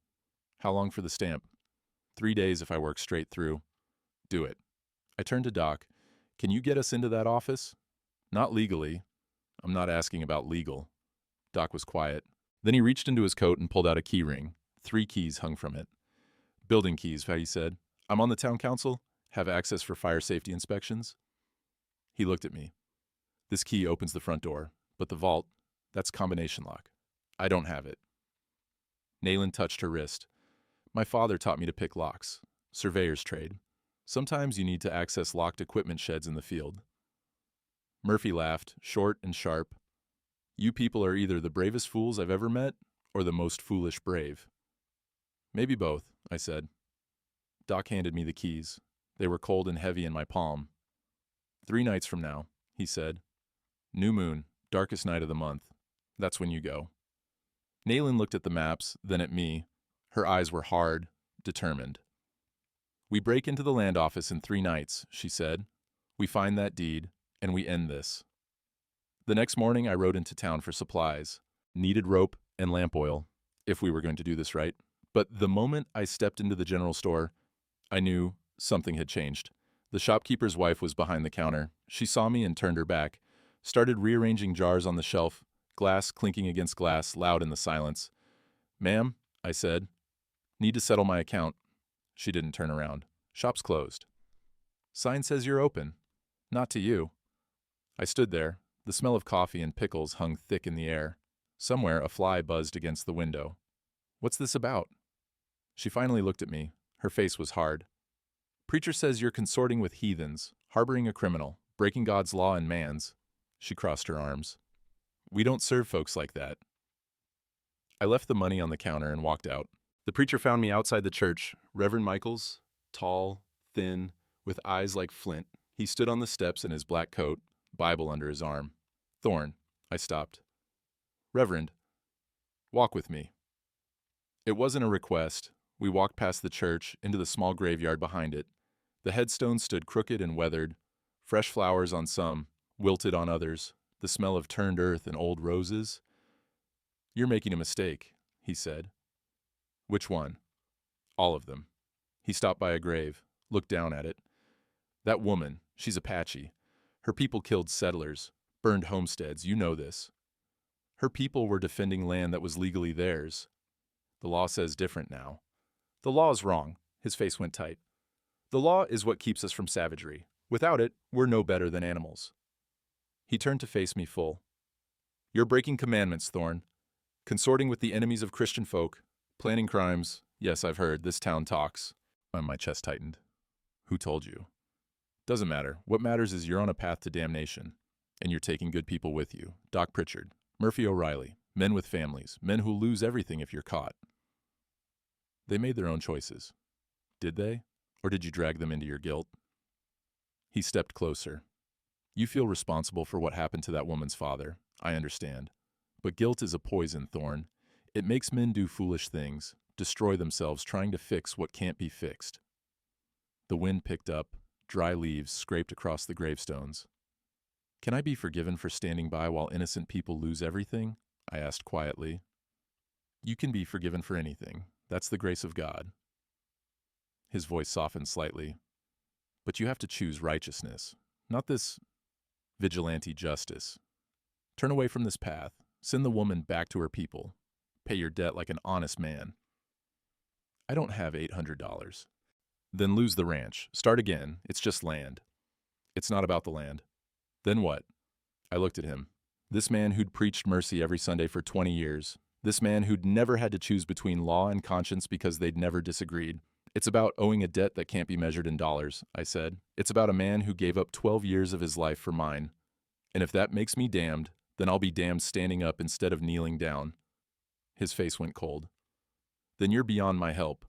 How long for the stamp? 3 days if I work straight through. Do it. I turned to Doc. Can you get us into that office? Not legally. I'm not asking about legal. Doc was quiet. Then he reached into his coat and pulled out a key ring. 3 keys hung from it. Building keys, he said. I'm on the town council. Have access for fire safety inspections. He looked at me. This key opens the front door, but the vault, that's combination lock. I don't have it. Nayland touched her wrist. My father taught me to pick locks. Surveyor's trade. Sometimes you need to access locked equipment sheds in the field. Murphy laughed, short and sharp. You people are either the bravest fools I've ever met or the most foolish brave. Maybe both, I said. Doc handed me the keys. They were cold and heavy in my palm. 3 nights from now, he said. New moon, darkest night of the month. That's when you go. Nayland looked at the maps, then at me. Her eyes were hard, determined. We break into the land office in 3 nights, she said. We find that deed, and we end this. The next morning I rode into town for supplies. Needed rope and lamp oil, if we were going to do this right. But the moment I stepped into the general store, I knew something had changed. The shopkeeper's wife was behind the counter. She saw me and turned her back, started rearranging jars on the shelf, glass clinking against glass, loud in the silence. Ma'am, I said, need to settle my account. She didn't turn around. Shop's closed. Sign says you're open. Not to you. I stood there. The smell of coffee and pickles hung thick in the air. Somewhere a fly buzzed against the window. What's this about? She finally looked at me. Her face was hard. Preacher says you're consorting with heathens, harboring a criminal, breaking God's law and man's. She crossed her arms. We don't serve folks like that. I left the money on the counter and walked out. The preacher found me outside the church, Reverend Michaels, tall, thin, with eyes like flint. He stood on the steps in his black coat, Bible under his arm. Thorn, I stopped. Reverend, walk with me. It wasn't a request. We walked past the church, into the small graveyard behind it. The headstones stood crooked and weathered, fresh flowers on some, wilted on others, the smell of turned earth and old roses. You're making a mistake, he said. Which one? All of them. He stopped by a grave, looked down at it. That woman, she's Apache. Her people killed settlers, burned homesteads, you know this. Her people were defending land that was legally theirs. The law says different now. The law is wrong. His face went tight. The law is what keeps us from savagery. Without it, we're no better than animals. He turned to face me full. You're breaking commandments, Thorn. Consorting with the enemies of Christian folk. Planning crimes. Yes, I've heard. This town talks. My chest tightened. Who told you? Doesn't matter. What matters is you're on a path to damnation. And you're taking good people with you. Doc Pritchard, Murphy O'Reilly, men with families, men who'll lose everything if you're caught. They made their own choices. Did they? Or did you drag them into your guilt? He stepped closer. You feel responsible for what happened to that woman's father. I understand. But guilt is a poison, Thorn. It makes men do foolish things, destroy themselves trying to fix what can't be fixed. The wind picked up, dry leaves scraped across the gravestones. Can I be forgiven for standing by while innocent people lose everything? I asked quietly. You can be forgiven for anything. That's the grace of God. His voice softened slightly. But you have to choose righteousness, not this vigilante justice. Turn away from this path. Send the woman back to her people. Pay your debt like an honest man. I don't have $800. Then lose the ranch. Start again. It's just land. It's not about the land. Then what? I looked at him. This man who'd preached mercy every Sunday for 20 years. This man who'd never had to choose between law and conscience because they'd never disagreed. It's about owing a debt that can't be measured in dollars, I said. It's about a man who gave up 12 years of his life for mine. And if that makes me damned, then I'll be damned standing up instead of kneeling down. His face went cold. Then you're beyond my help.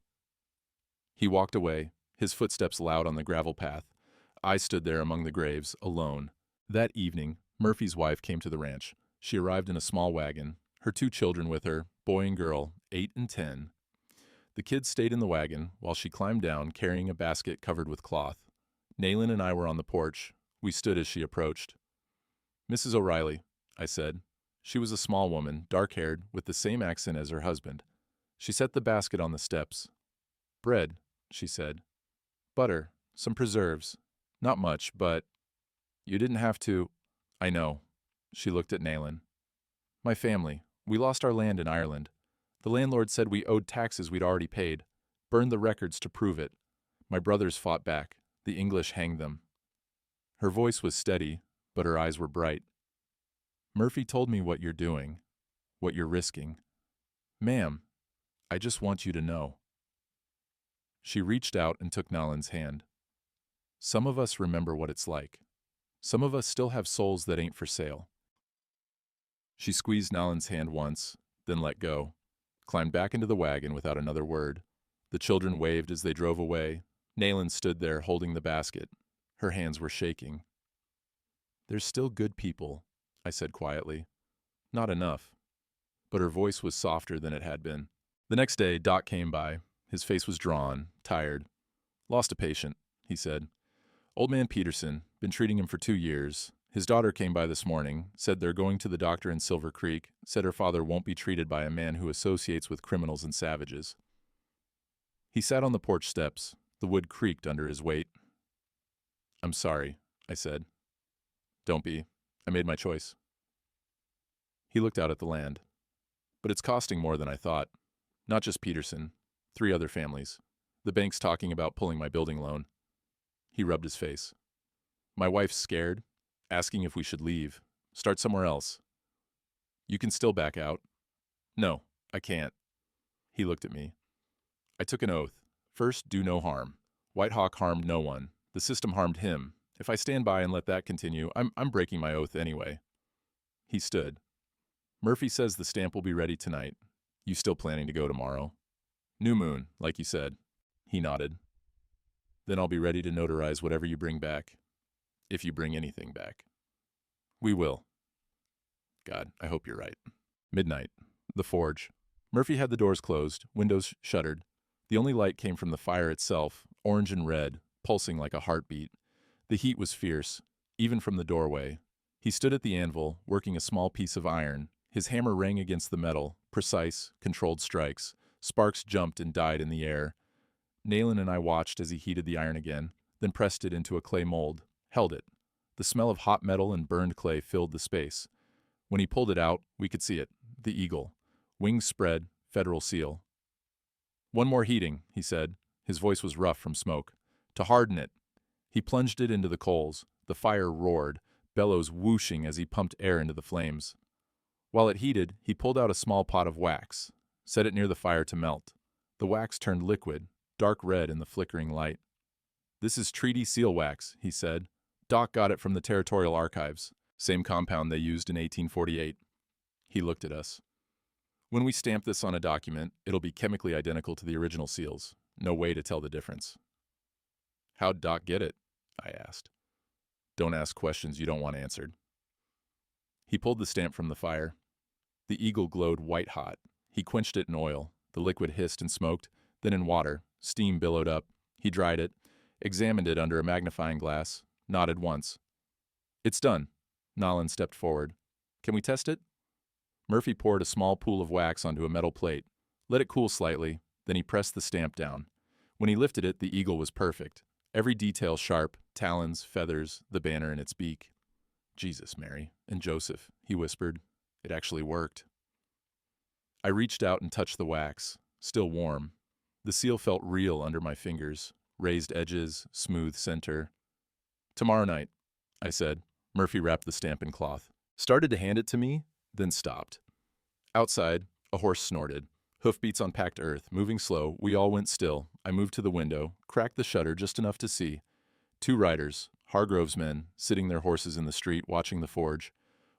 He walked away, his footsteps loud on the gravel path. I stood there among the graves, alone. That evening, Murphy's wife came to the ranch. She arrived in a small wagon, her 2 children with her, boy and girl, 8 and 10. The kids stayed in the wagon while she climbed down, carrying a basket covered with cloth. Nayland and I were on the porch. We stood as she approached. Mrs. O'Reilly, I said. She was a small woman, dark-haired, with the same accent as her husband. She set the basket on the steps. Bread, she said. Butter, some preserves. Not much, but you didn't have to. I know. She looked at Nayland. My family. We lost our land in Ireland. The landlord said we owed taxes we'd already paid. Burned the records to prove it. My brothers fought back. The English hanged them. Her voice was steady, but her eyes were bright. Murphy told me what you're doing, what you're risking. Ma'am, I just want you to know. She reached out and took Nayland's hand. Some of us remember what it's like. Some of us still have souls that ain't for sale. She squeezed Nayland's hand once, then let go, climbed back into the wagon without another word. The children waved as they drove away. Nayland stood there holding the basket. Her hands were shaking. There's still good people, I said quietly. Not enough. But her voice was softer than it had been. The next day, Doc came by. His face was drawn, tired. Lost a patient, he said. Old man Peterson, been treating him for 2 years. His daughter came by this morning, said they're going to the doctor in Silver Creek, said her father won't be treated by a man who associates with criminals and savages. He sat on the porch steps. The wood creaked under his weight. I'm sorry, I said. Don't be. I made my choice. He looked out at the land. But it's costing more than I thought. Not just Peterson. 3 other families. The bank's talking about pulling my building loan. He rubbed his face. My wife's scared, asking if we should leave, start somewhere else. You can still back out. No, I can't. He looked at me. I took an oath. First, do no harm. White Hawk harmed no one. The system harmed him. If I stand by and let that continue, I'm breaking my oath anyway. He stood. Murphy says the stamp will be ready tonight. You still planning to go tomorrow? New moon, like you said. He nodded. Then I'll be ready to notarize whatever you bring back. If you bring anything back. We will. God, I hope you're right. Midnight. The forge. Murphy had the doors closed, windows shuttered. The only light came from the fire itself, orange and red, pulsing like a heartbeat. The heat was fierce, even from the doorway. He stood at the anvil, working a small piece of iron. His hammer rang against the metal, precise, controlled strikes. Sparks jumped and died in the air. Nayland and I watched as he heated the iron again, then pressed it into a clay mold, held it. The smell of hot metal and burned clay filled the space. When he pulled it out, we could see it, the eagle. Wings spread, federal seal. One more heating, he said. His voice was rough from smoke. To harden it. He plunged it into the coals. The fire roared, bellows whooshing as he pumped air into the flames. While it heated, he pulled out a small pot of wax, set it near the fire to melt. The wax turned liquid, dark red in the flickering light. This is treaty seal wax, he said. Doc got it from the Territorial Archives, same compound they used in 1848. He looked at us. When we stamp this on a document, it'll be chemically identical to the original seals. No way to tell the difference. How'd Doc get it? I asked. Don't ask questions you don't want answered. He pulled the stamp from the fire. The eagle glowed white-hot. He quenched it in oil. The liquid hissed and smoked, then in water. Steam billowed up. He dried it, examined it under a magnifying glass, nodded once. It's done. Nayland stepped forward. Can we test it? Murphy poured a small pool of wax onto a metal plate, let it cool slightly, then he pressed the stamp down. When he lifted it, the eagle was perfect. Every detail sharp, talons, feathers, the banner in its beak. Jesus, Mary, and Joseph, he whispered. It actually worked. I reached out and touched the wax, still warm. The seal felt real under my fingers, raised edges, smooth center. Tomorrow night, I said. Murphy wrapped the stamp in cloth. Started to hand it to me, then stopped. Outside, a horse snorted. Hoofbeats on packed earth, moving slow. We all went still. I moved to the window, cracked the shutter just enough to see. 2 riders, Hargrove's men, sitting their horses in the street, watching the forge.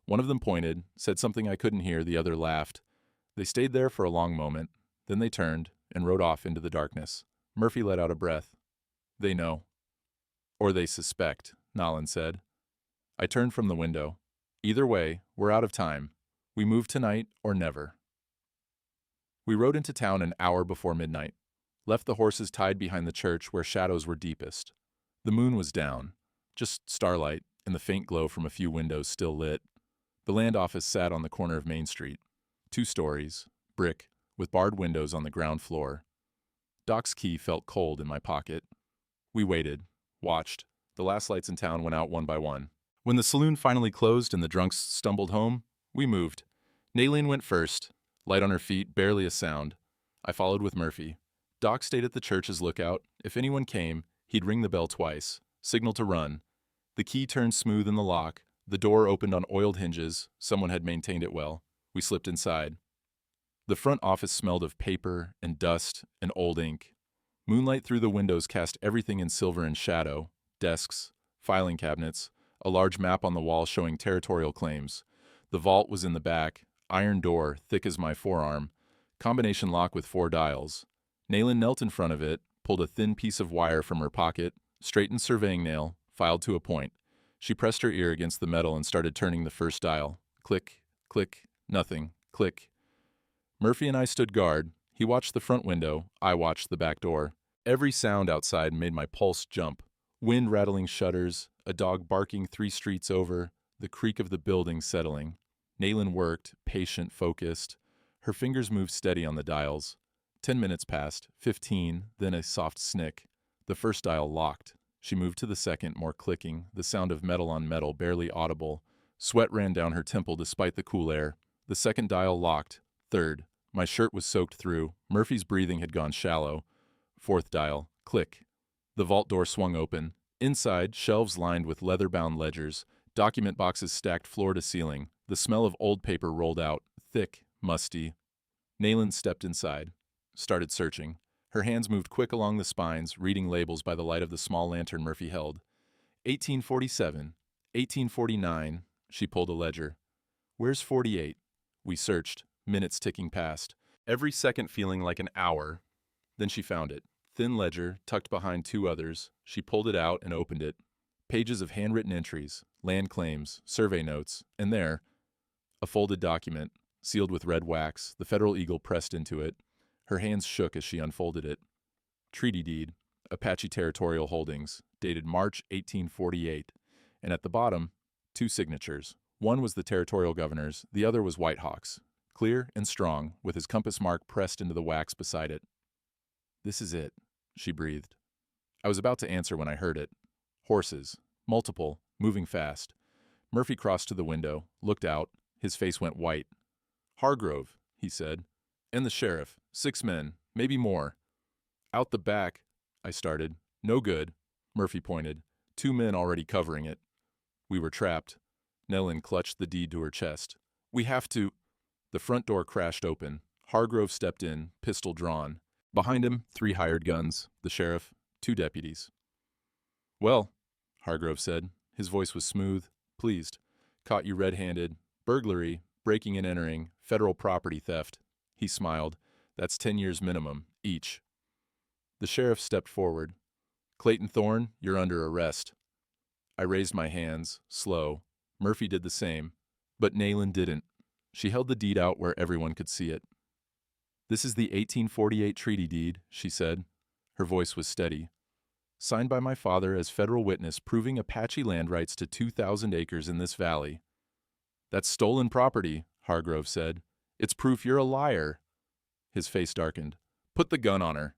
One of them pointed, said something I couldn't hear, the other laughed. They stayed there for a long moment. Then they turned and rode off into the darkness. Murphy let out a breath. They know. Or they suspect, Nayland said. I turned from the window. Either way, we're out of time. We move tonight or never. We rode into town an hour before midnight. Left the horses tied behind the church where shadows were deepest. The moon was down, just starlight and the faint glow from a few windows still lit. The land office sat on the corner of Main Street. 2 stories, brick, with barred windows on the ground floor. Doc's key felt cold in my pocket. We waited, watched. The last lights in town went out one by one. When the saloon finally closed and the drunks stumbled home, we moved. Nayland went first, light on her feet, barely a sound. I followed with Murphy. Doc stayed at the church's lookout. If anyone came, he'd ring the bell twice, signal to run. The key turned smooth in the lock. The door opened on oiled hinges. Someone had maintained it well. We slipped inside. The front office smelled of paper and dust and old ink. Moonlight through the windows cast everything in silver and shadow. Desks, filing cabinets, a large map on the wall showing territorial claims. The vault was in the back, iron door, thick as my forearm, combination lock with 4 dials. Nayland knelt in front of it, pulled a thin piece of wire from her pocket, straightened surveying nail, filed to a point. She pressed her ear against the metal and started turning the first dial. Click, click, nothing, click. Murphy and I stood guard. He watched the front window, I watched the back door. Every sound outside made my pulse jump. Wind rattling shutters, a dog barking 3 streets over, the creak of the building settling. Nayland worked, patient, focused. Her fingers moved steady on the dials. 10 minutes passed, 15, then a soft snick. The first dial locked. She moved to the second, more clicking, the sound of metal on metal, barely audible. Sweat ran down her temple despite the cool air. The second dial locked. Third. My shirt was soaked through. Murphy's breathing had gone shallow. 4th dial. Click. The vault door swung open. Inside, shelves lined with leather-bound ledgers, document boxes stacked floor to ceiling. The smell of old paper rolled out, thick, musty. Nayland stepped inside, started searching. Her hands moved quick along the spines, reading labels by the light of the small lantern Murphy held. 1847, 1849, she pulled a ledger. Where's 48? We searched, minutes ticking past. every second feeling like an hour. Then she found it. Thin ledger, tucked behind two others. She pulled it out and opened it. Pages of handwritten entries, land claims, survey notes, and there, a folded document, sealed with red wax, the Federal Eagle pressed into it. Her hands shook as she unfolded it. Treaty deed, Apache Territorial Holdings, dated March 1848, and at the bottom, two signatures. One was the territorial governor's, the other was White Hawk's, clear and strong, with his compass mark pressed into the wax beside it. "This is it," she breathed. I was about to answer when I heard it. Horses, multiple, moving fast. Murphy crossed to the window, looked out. His face went white. "Hargrove," he said. "And the sheriff. 6 men, maybe more." "Out the back," I started. "No good," Murphy pointed. 2 men already covering it. We were trapped. Nellen clutched the deed to her chest. "We have to—" The front door crashed open. Hargrove stepped in, pistol drawn. Behind him, 3 hired guns, the sheriff, 2 deputies. "Well," Hargrove said. His voice was smooth, pleased. "Caught you red-handed. Burglary, breaking and entering, federal property theft." He smiled. "That's 10 years minimum, each." The sheriff stepped forward. "Clayton Thorne, you're under arrest." I raised my hands, slow. Murphy did the same. But Nayland didn't. She held the deed out where everyone could see it. "This is the 1848 treaty deed," she said. Her voice was steady. "Signed by my father as federal witness proving Apache land rights to 2,000 acres in this valley." "That's stolen property," Hargrove said. "It's proof you're a liar." His face darkened. "Put the gun on her."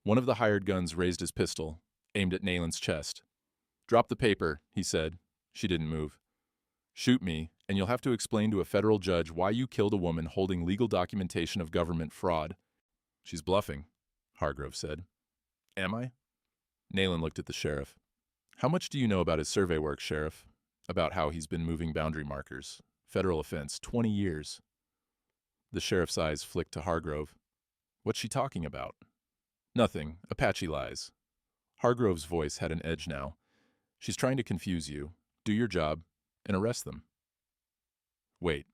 One of the hired guns raised his pistol, aimed at Nayland's chest. "Drop the paper," he said. She didn't move. "Shoot me, and you'll have to explain to a federal judge why you killed a woman holding legal documentation of government fraud." "She's bluffing," Hargrove said. "Am I?" Nayland looked at the sheriff. "How much do you know about his survey work, Sheriff? About how he's been moving boundary markers? Federal offense, 20 years. The sheriff's eyes flicked to Hargrove. "What's she talking about?" "Nothing. Apache lies." Hargrove's voice had an edge now. "She's trying to confuse you. Do your job, and arrest them." "Wait."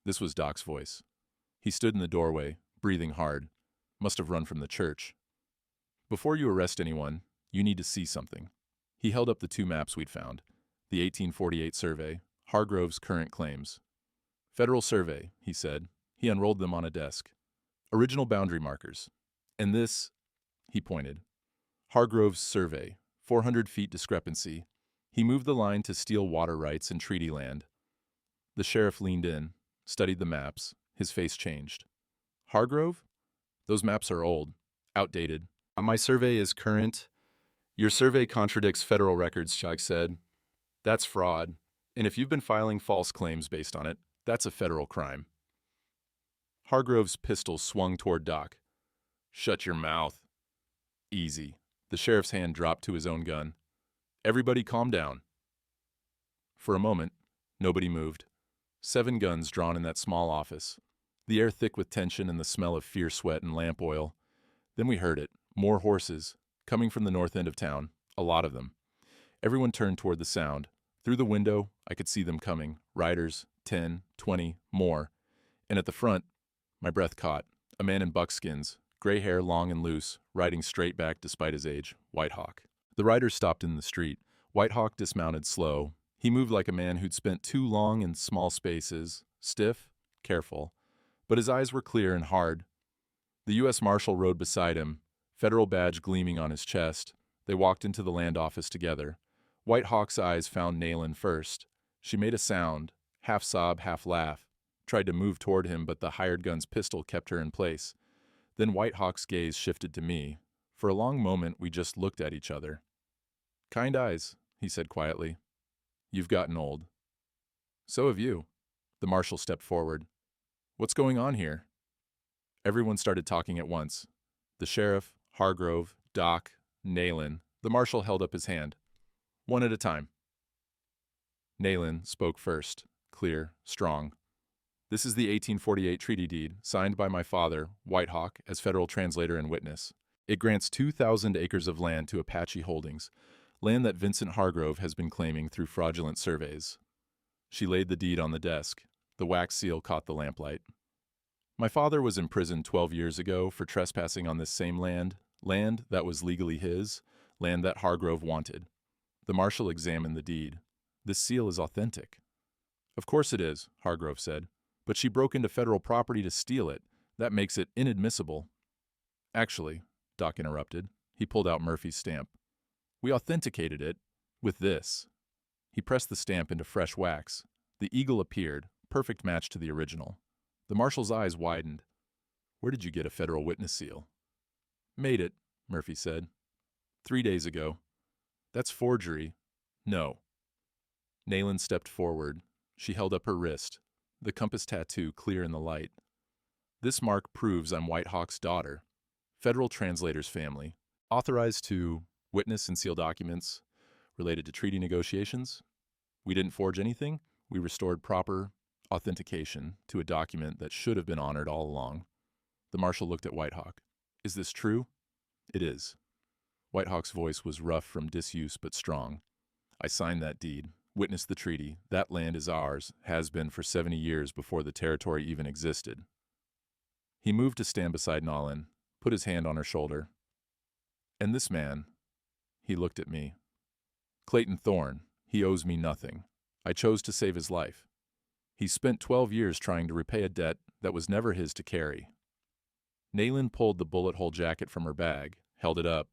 This was Doc's voice. He stood in the doorway, breathing hard. Must have run from the church. "Before you arrest anyone, you need to see something." He held up the 2 maps we'd found. The 1848 survey, Hargrove's current claims. "Federal survey," he said. He unrolled them on a desk. "Original boundary markers. And this," he pointed. "Hargrove's survey, 400 feet discrepancy. He moved the line to steal water rights and treaty land." The sheriff leaned in, studied the maps. His face changed. "Hargrove? Those maps are old, outdated. My survey is current." "Your survey contradicts federal records," Shaik said. "That's fraud. And if you've been filing false claims based on it, that's a federal crime." Hargrove's pistol swung toward Doc. "Shut your mouth." "Easy." The sheriff's hand dropped to his own gun. "Everybody calm down." For a moment, nobody moved. 7 guns drawn in that small office. The air thick with tension and the smell of fierce sweat and lamp oil. Then we heard it. More horses, coming from the north end of town. A lot of them. Everyone turned toward the sound. Through the window, I could see them coming. Riders, 10, 20, more. And at the front, my breath caught. A man in buckskins, gray hair long and loose, riding straight back despite his age. White Hawk. The riders stopped in the street. White Hawk dismounted slow. He moved like a man who'd spent too long in small spaces. Stiff, careful. But his eyes were clear and hard. The U.S. Marshal rode beside him, federal badge gleaming on his chest. They walked into the land office together. White Hawk's eyes found Nayland first. She made a sound, half sob, half laugh. Tried to move toward him, but the hired gun's pistol kept her in place. Then White Hawk's gaze shifted to me. For a long moment, we just looked at each other. "Kind eyes," he said quietly. "You've gotten old." "So have you." The marshal stepped forward. "What's going on here?" Everyone started talking at once. The sheriff, Hargrove, Doc, Nayland. The marshal held up his hand. "One at a time." Nayland spoke first, clear, strong. "This is the 1848 treaty deed, signed by my father, White Hawk, as federal translator and witness. It grants 2,000 acres of land to Apache Holdings, land that Vincent Hargrove has been claiming through fraudulent surveys." She laid the deed on the desk. The wax seal caught the lamplight. My father was imprisoned 12 years ago for trespassing on this same land that was legally his, land that Hargrove wanted. The marshal examined the deed. This seal is authentic. Of course it is, Hargrove said. But she broke into federal property to steal it. That makes it inadmissible. Actually, Doc interrupted. He pulled out Murphy's stamp. We authenticated it with this. He pressed the stamp into fresh wax. The eagle appeared, perfect match to the original. The marshal's eyes widened. Where did you get a federal witness seal? Made it, Murphy said. 3 days ago. That's forgery. No. Nayland stepped forward. She held up her wrist, the compass tattoo clear in the light. This mark proves I'm Whitehawk's daughter. Federal translator's family. Authorized to witness and seal documents related to treaty negotiations. We didn't forge anything. We restored proper authentication to a document that should have been honored all along. The marshal looked at Whitehawk. Is this true? It is. Whitehawk's voice was rough from disuse but strong. I signed that deed, witnessed the treaty. That land is ours, has been for 70 years before the territory even existed. He moved to stand beside Nolin, put his hand on her shoulder. And this man, he looked at me. Clayton Thorne, he owes me nothing. I chose to save his life. He spent 12 years trying to repay a debt that was never his to carry. Nayland pulled the bullet hole jacket from her bag, held it up.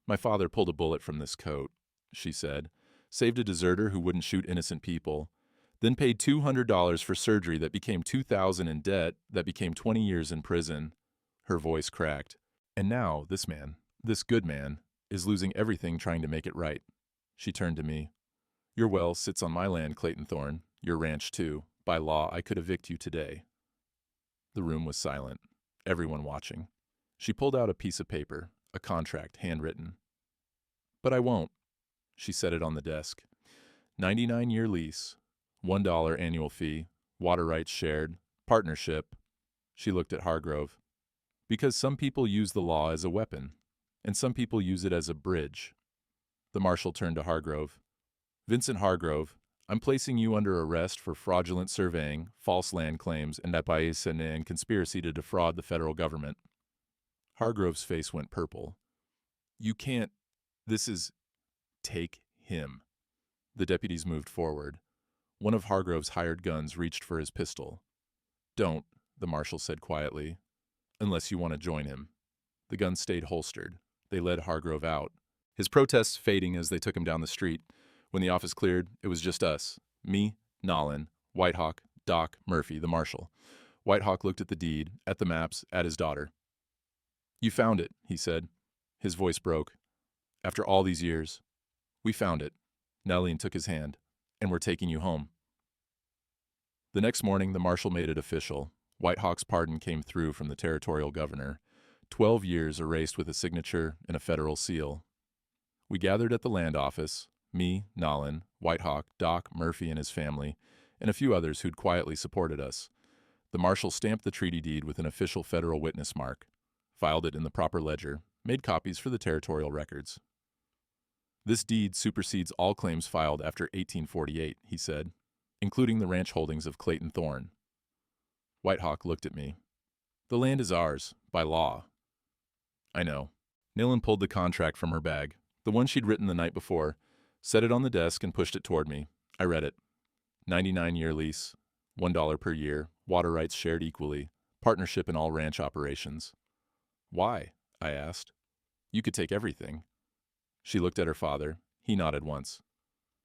My father pulled a bullet from this coat, she said, saved a deserter who wouldn't shoot innocent people, then paid $200 for surgery that became $2,000 in debt that became 20 years in prison. Her voice cracked. And now this man, this good man, is losing everything trying to make it right. She turned to me. Your well sits on my land, Clayton Thorne. Your ranch, too. By law, I could evict you today. The room was silent, everyone watching. She pulled out a piece of paper, a contract, handwritten. But I won't. She set it on the desk. 99-year lease, $1 annual fee, water rights shared, partnership. She looked at Hargrove. Because some people use the law as a weapon, and some people use it as a bridge. The marshal turned to Hargrove. Vincent Hargrove, I'm placing you under arrest for fraudulent surveying, false land claims, and Apache and conspiracy to defraud the federal government. Hargrove's face went purple. You can't. This is. Take him. The deputies moved forward. One of Hargrove's hired guns reached for his pistol. Don't, the marshal said quietly, unless you want to join him. The gun stayed holstered. They led Hargrove out, his protests fading as they took him down the street. When the office cleared, it was just us. Me, Nolin, Whitehawk, Doc, Murphy, the marshal. Whitehawk looked at the deed, at the maps, at his daughter. You found it, he said. His voice broke. After all these years. We found it. Nolin took his hand. And we're taking you home. The next morning, the marshal made it official. Whitehawk's pardon came through from the territorial governor. 12 years erased with a signature and a federal seal. We gathered at the land office. Me, Nolin, Whitehawk, Doc, Murphy and his family, and a few others who'd quietly supported us. The marshal stamped the treaty deed with an official federal witness mark, filed it in the proper ledger, made copies for the territorial records. This deed supersedes all claims filed after 1848, he said, including the ranch holdings of Clayton Thorne. Whitehawk looked at me. The land is ours, by law. I know. Nayland pulled the contract from her bag, the one she'd written the night before, set it on the desk and pushed it toward me. I read it. 99-year lease, $1 per year, water rights shared equally, partnership in all ranch operations. Why? I asked. You could take everything. She looked at her father. He nodded once.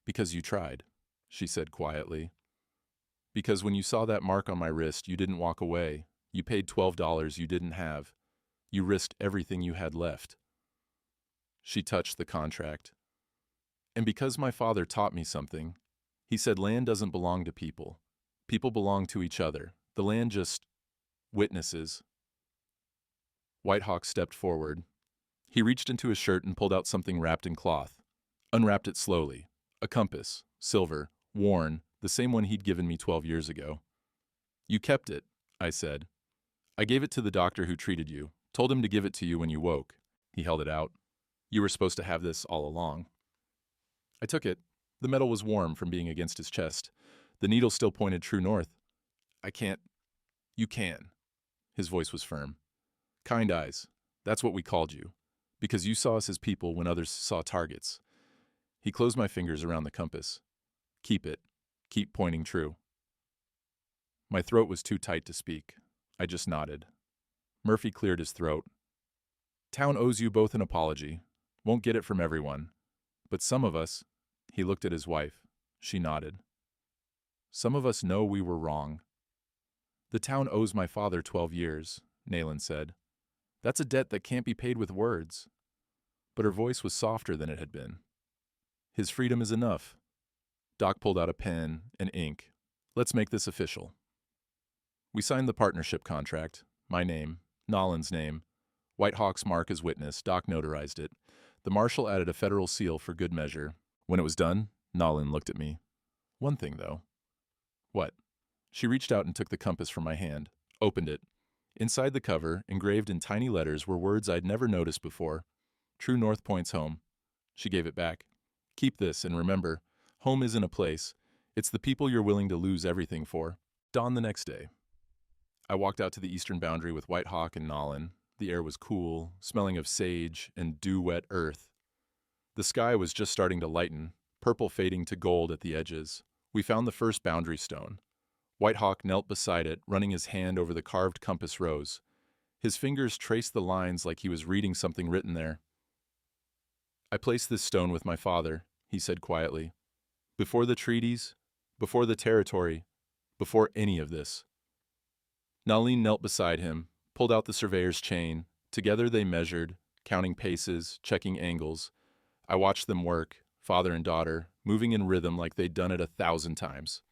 Because you tried, she said quietly. Because when you saw that mark on my wrist, you didn't walk away. You paid $12 you didn't have. You risked everything you had left. She touched the contract. And because my father taught me something, he said land doesn't belong to people. People belong to each other. The land just witnesses. Whitehawk stepped forward. He reached into his shirt and pulled out something wrapped in cloth. Unwrapped it slowly. A compass, silver, worn, the same one he'd given me 12 years ago. You kept it, I said. I gave it to the doctor who treated you, told him to give it to you when you woke. He held it out. You were supposed to have this all along. I took it. The metal was warm from being against his chest. The needle still pointed true north. I can't. You can. His voice was firm. Kind eyes. That's what we called you. Because you saw us as people when others saw targets. He closed my fingers around the compass. Keep it. Keep pointing true. My throat was too tight to speak. I just nodded. Murphy cleared his throat. Town owes you both an apology. Won't get it from everyone. But some of us, he looked at his wife. She nodded. Some of us know we were wrong. The town owes my father 12 years, Nayland said. That's a debt that can't be paid with words. But her voice was softer than it had been. His freedom is enough. Doc pulled out a pen and ink. Let's make this official. We signed the partnership contract. My name, Nolan's name. White Hawk's mark as witness. Doc notarized it. The marshal added a federal seal for good measure. When it was done, Nolan looked at me. One thing, though. What? She reached out and took the compass from my hand, opened it. Inside the cover, engraved in tiny letters, were words I'd never noticed before. True North points home. She gave it back. Keep this, and remember, home isn't a place. It's the people you're willing to lose everything for. Dawn the next day. I walked out to the eastern boundary with White Hawk and Nolan. The air was cool, smelling of sage and dew-wet earth. The sky was just starting to lighten, purple fading to gold at the edges. We found the first boundary stone. White Hawk knelt beside it, running his hand over the carved compass rose. His fingers traced the lines like he was reading something written there. I placed this stone with my father, he said quietly. Before the treaties, before the territory, before any of this. Nalin knelt beside him, pulled out the surveyor's chain. Together they measured, counting paces, checking angles. I watched them work, father and daughter, moving in rhythm like they'd done it 1,000 times.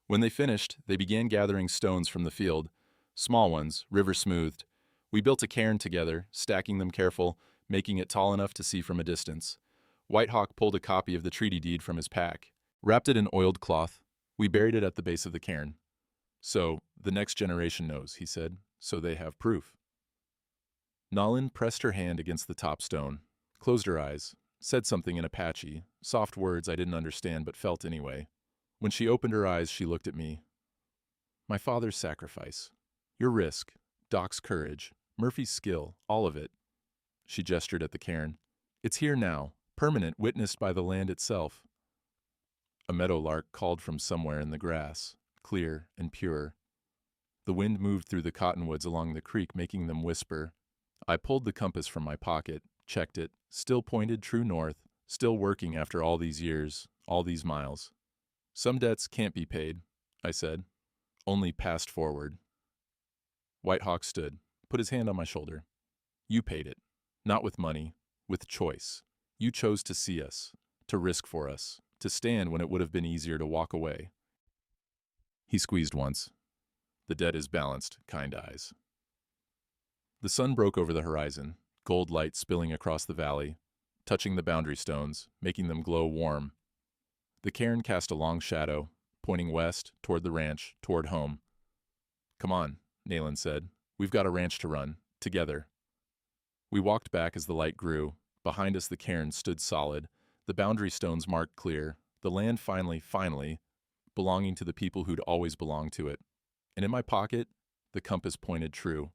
When they finished, they began gathering stones from the field, small ones, river-smoothed. We built a cairn together, stacking them careful, making it tall enough to see from a distance. White Hawk pulled a copy of the treaty deed from his pack, wrapped it in oiled cloth. We buried it at the base of the cairn. So, the next generation knows, he said, so they have proof. Nalin pressed her hand against the top stone, closed her eyes, said something in Apache, soft words I didn't understand but felt anyway. When she opened her eyes, she looked at me. My father's sacrifice, your risk, Doc's courage, Murphy's skill, all of it. She gestured at the cairn. It's here now, permanent, witnessed by the land itself. A meadowlark called from somewhere in the grass, clear and pure. The wind moved through the cottonwoods along the creek, making them whisper. I pulled the compass from my pocket, checked it, still pointed true north, still working after all these years, all these miles. Some debts can't be paid, I said, only passed forward. White Hawk stood, put his hand on my shoulder. You paid it, not with money, with choice. You chose to see us, to risk for us, to stand when it would have been easier to walk away. He squeezed once. The debt is balanced, kind eyes. The sun broke over the horizon, gold light spilling across the valley, touching the boundary stones, making them glow warm. The cairn cast a long shadow, pointing west, toward the ranch, toward home. Come on, Nayland said. We've got a ranch to run, together. We walked back as the light grew. Behind us the cairn stood solid, the boundary stones marked clear, the land finally, belonging to the people who'd always belonged to it. And in my pocket, the compass pointed true.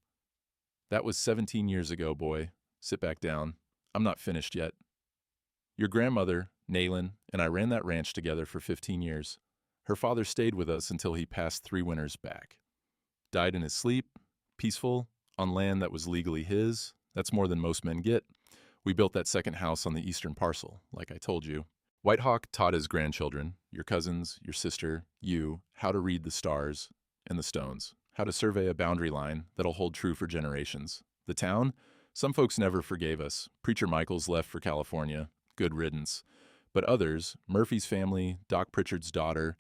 That was 17 years ago, boy. Sit back down. I'm not finished yet. Your grandmother, Nayland, and I ran that ranch together for 15 years. Her father stayed with us until he passed 3 winters back. Died in his sleep, peaceful, on land that was legally his. That's more than most men get. We built that second house on the eastern parcel, like I told you. White Hawk taught his grandchildren, your cousins, your sister, you, how to read the stars and the stones, how to survey a boundary line that'll hold true for generations. The town? Some folks never forgave us. Preacher Michaels left for California. Good riddance. But others, Murphy's family, Doc Pritchard's daughter,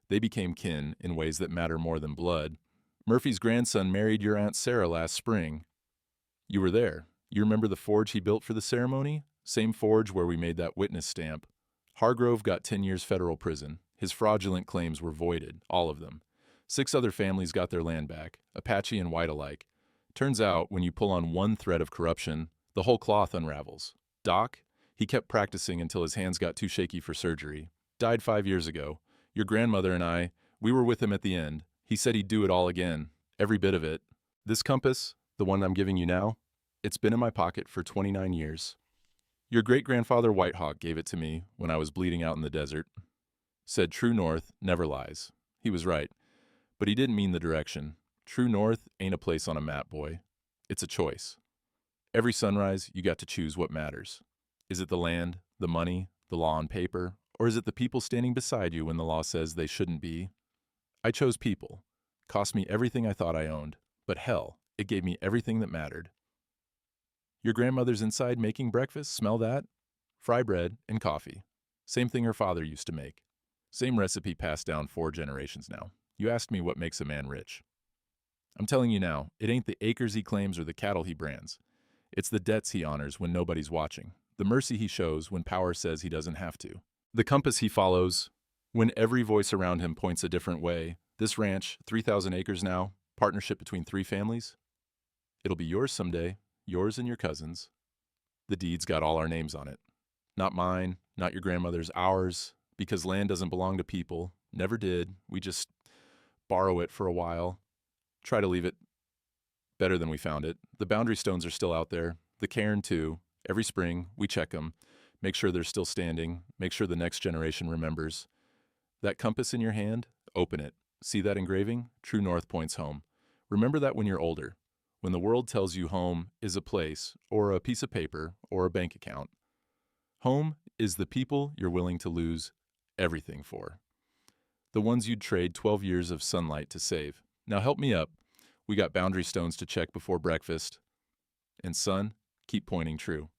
they became kin in ways that matter more than blood. Murphy's grandson married your Aunt Sarah last spring. You were there. You remember the forge he built for the ceremony? Same forge where we made that witness stamp. Hargrove got 10 years federal prison. His fraudulent claims were voided, all of them. 6 other families got their land back, Apache and white alike. Turns out, when you pull on one thread of corruption, the whole cloth unravels. Doc? He kept practicing until his hands got too shaky for surgery. Died 5 years ago. Your grandmother and I, we were with him at the end. He said he'd do it all again. Every bit of it. This compass, the one I'm giving you now, it's been in my pocket for 29 years. Your great-grandfather Whitehawk gave it to me when I was bleeding out in the desert. Said true north never lies. He was right, but he didn't mean the direction. True north ain't a place on a map, boy. It's a choice. Every sunrise, you got to choose what matters. Is it the land, the money, the law on paper, or is it the people standing beside you when the law says they shouldn't be? I chose people. Cost me everything I thought I owned, but hell, it gave me everything that mattered. Your grandmother's inside making breakfast, smell that? Fry bread and coffee. Same thing her father used to make. Same recipe passed down 4 generations now. You asked me what makes a man rich. I'm telling you now, it ain't the acres he claims or the cattle he brands. It's the debts he honors when nobody's watching, the mercy he shows when power says he doesn't have to, the compass he follows when every voice around him points a different way. This ranch, 3,000 acres now, partnership between 3 families. It'll be yours someday, yours and your cousins. The deed's got all our names on it. Not mine, not your grandmother's, ours, because land doesn't belong to people. Never did. We just borrow it for a while. Try to leave it better than we found it. The boundary stones are still out there. The cairn, too. Every spring, we check them. Make sure they're still standing. Make sure the next generation remembers. That compass in your hand, open it. See that engraving? True north points home. Remember that when you're older. When the world tells you home is a place, or a piece of paper, or a bank account. Home is the people you're willing to lose everything for. The ones you'd trade 12 years of sunlight to save. Now help me up. We got boundary stones to check before breakfast. And son, keep pointing true.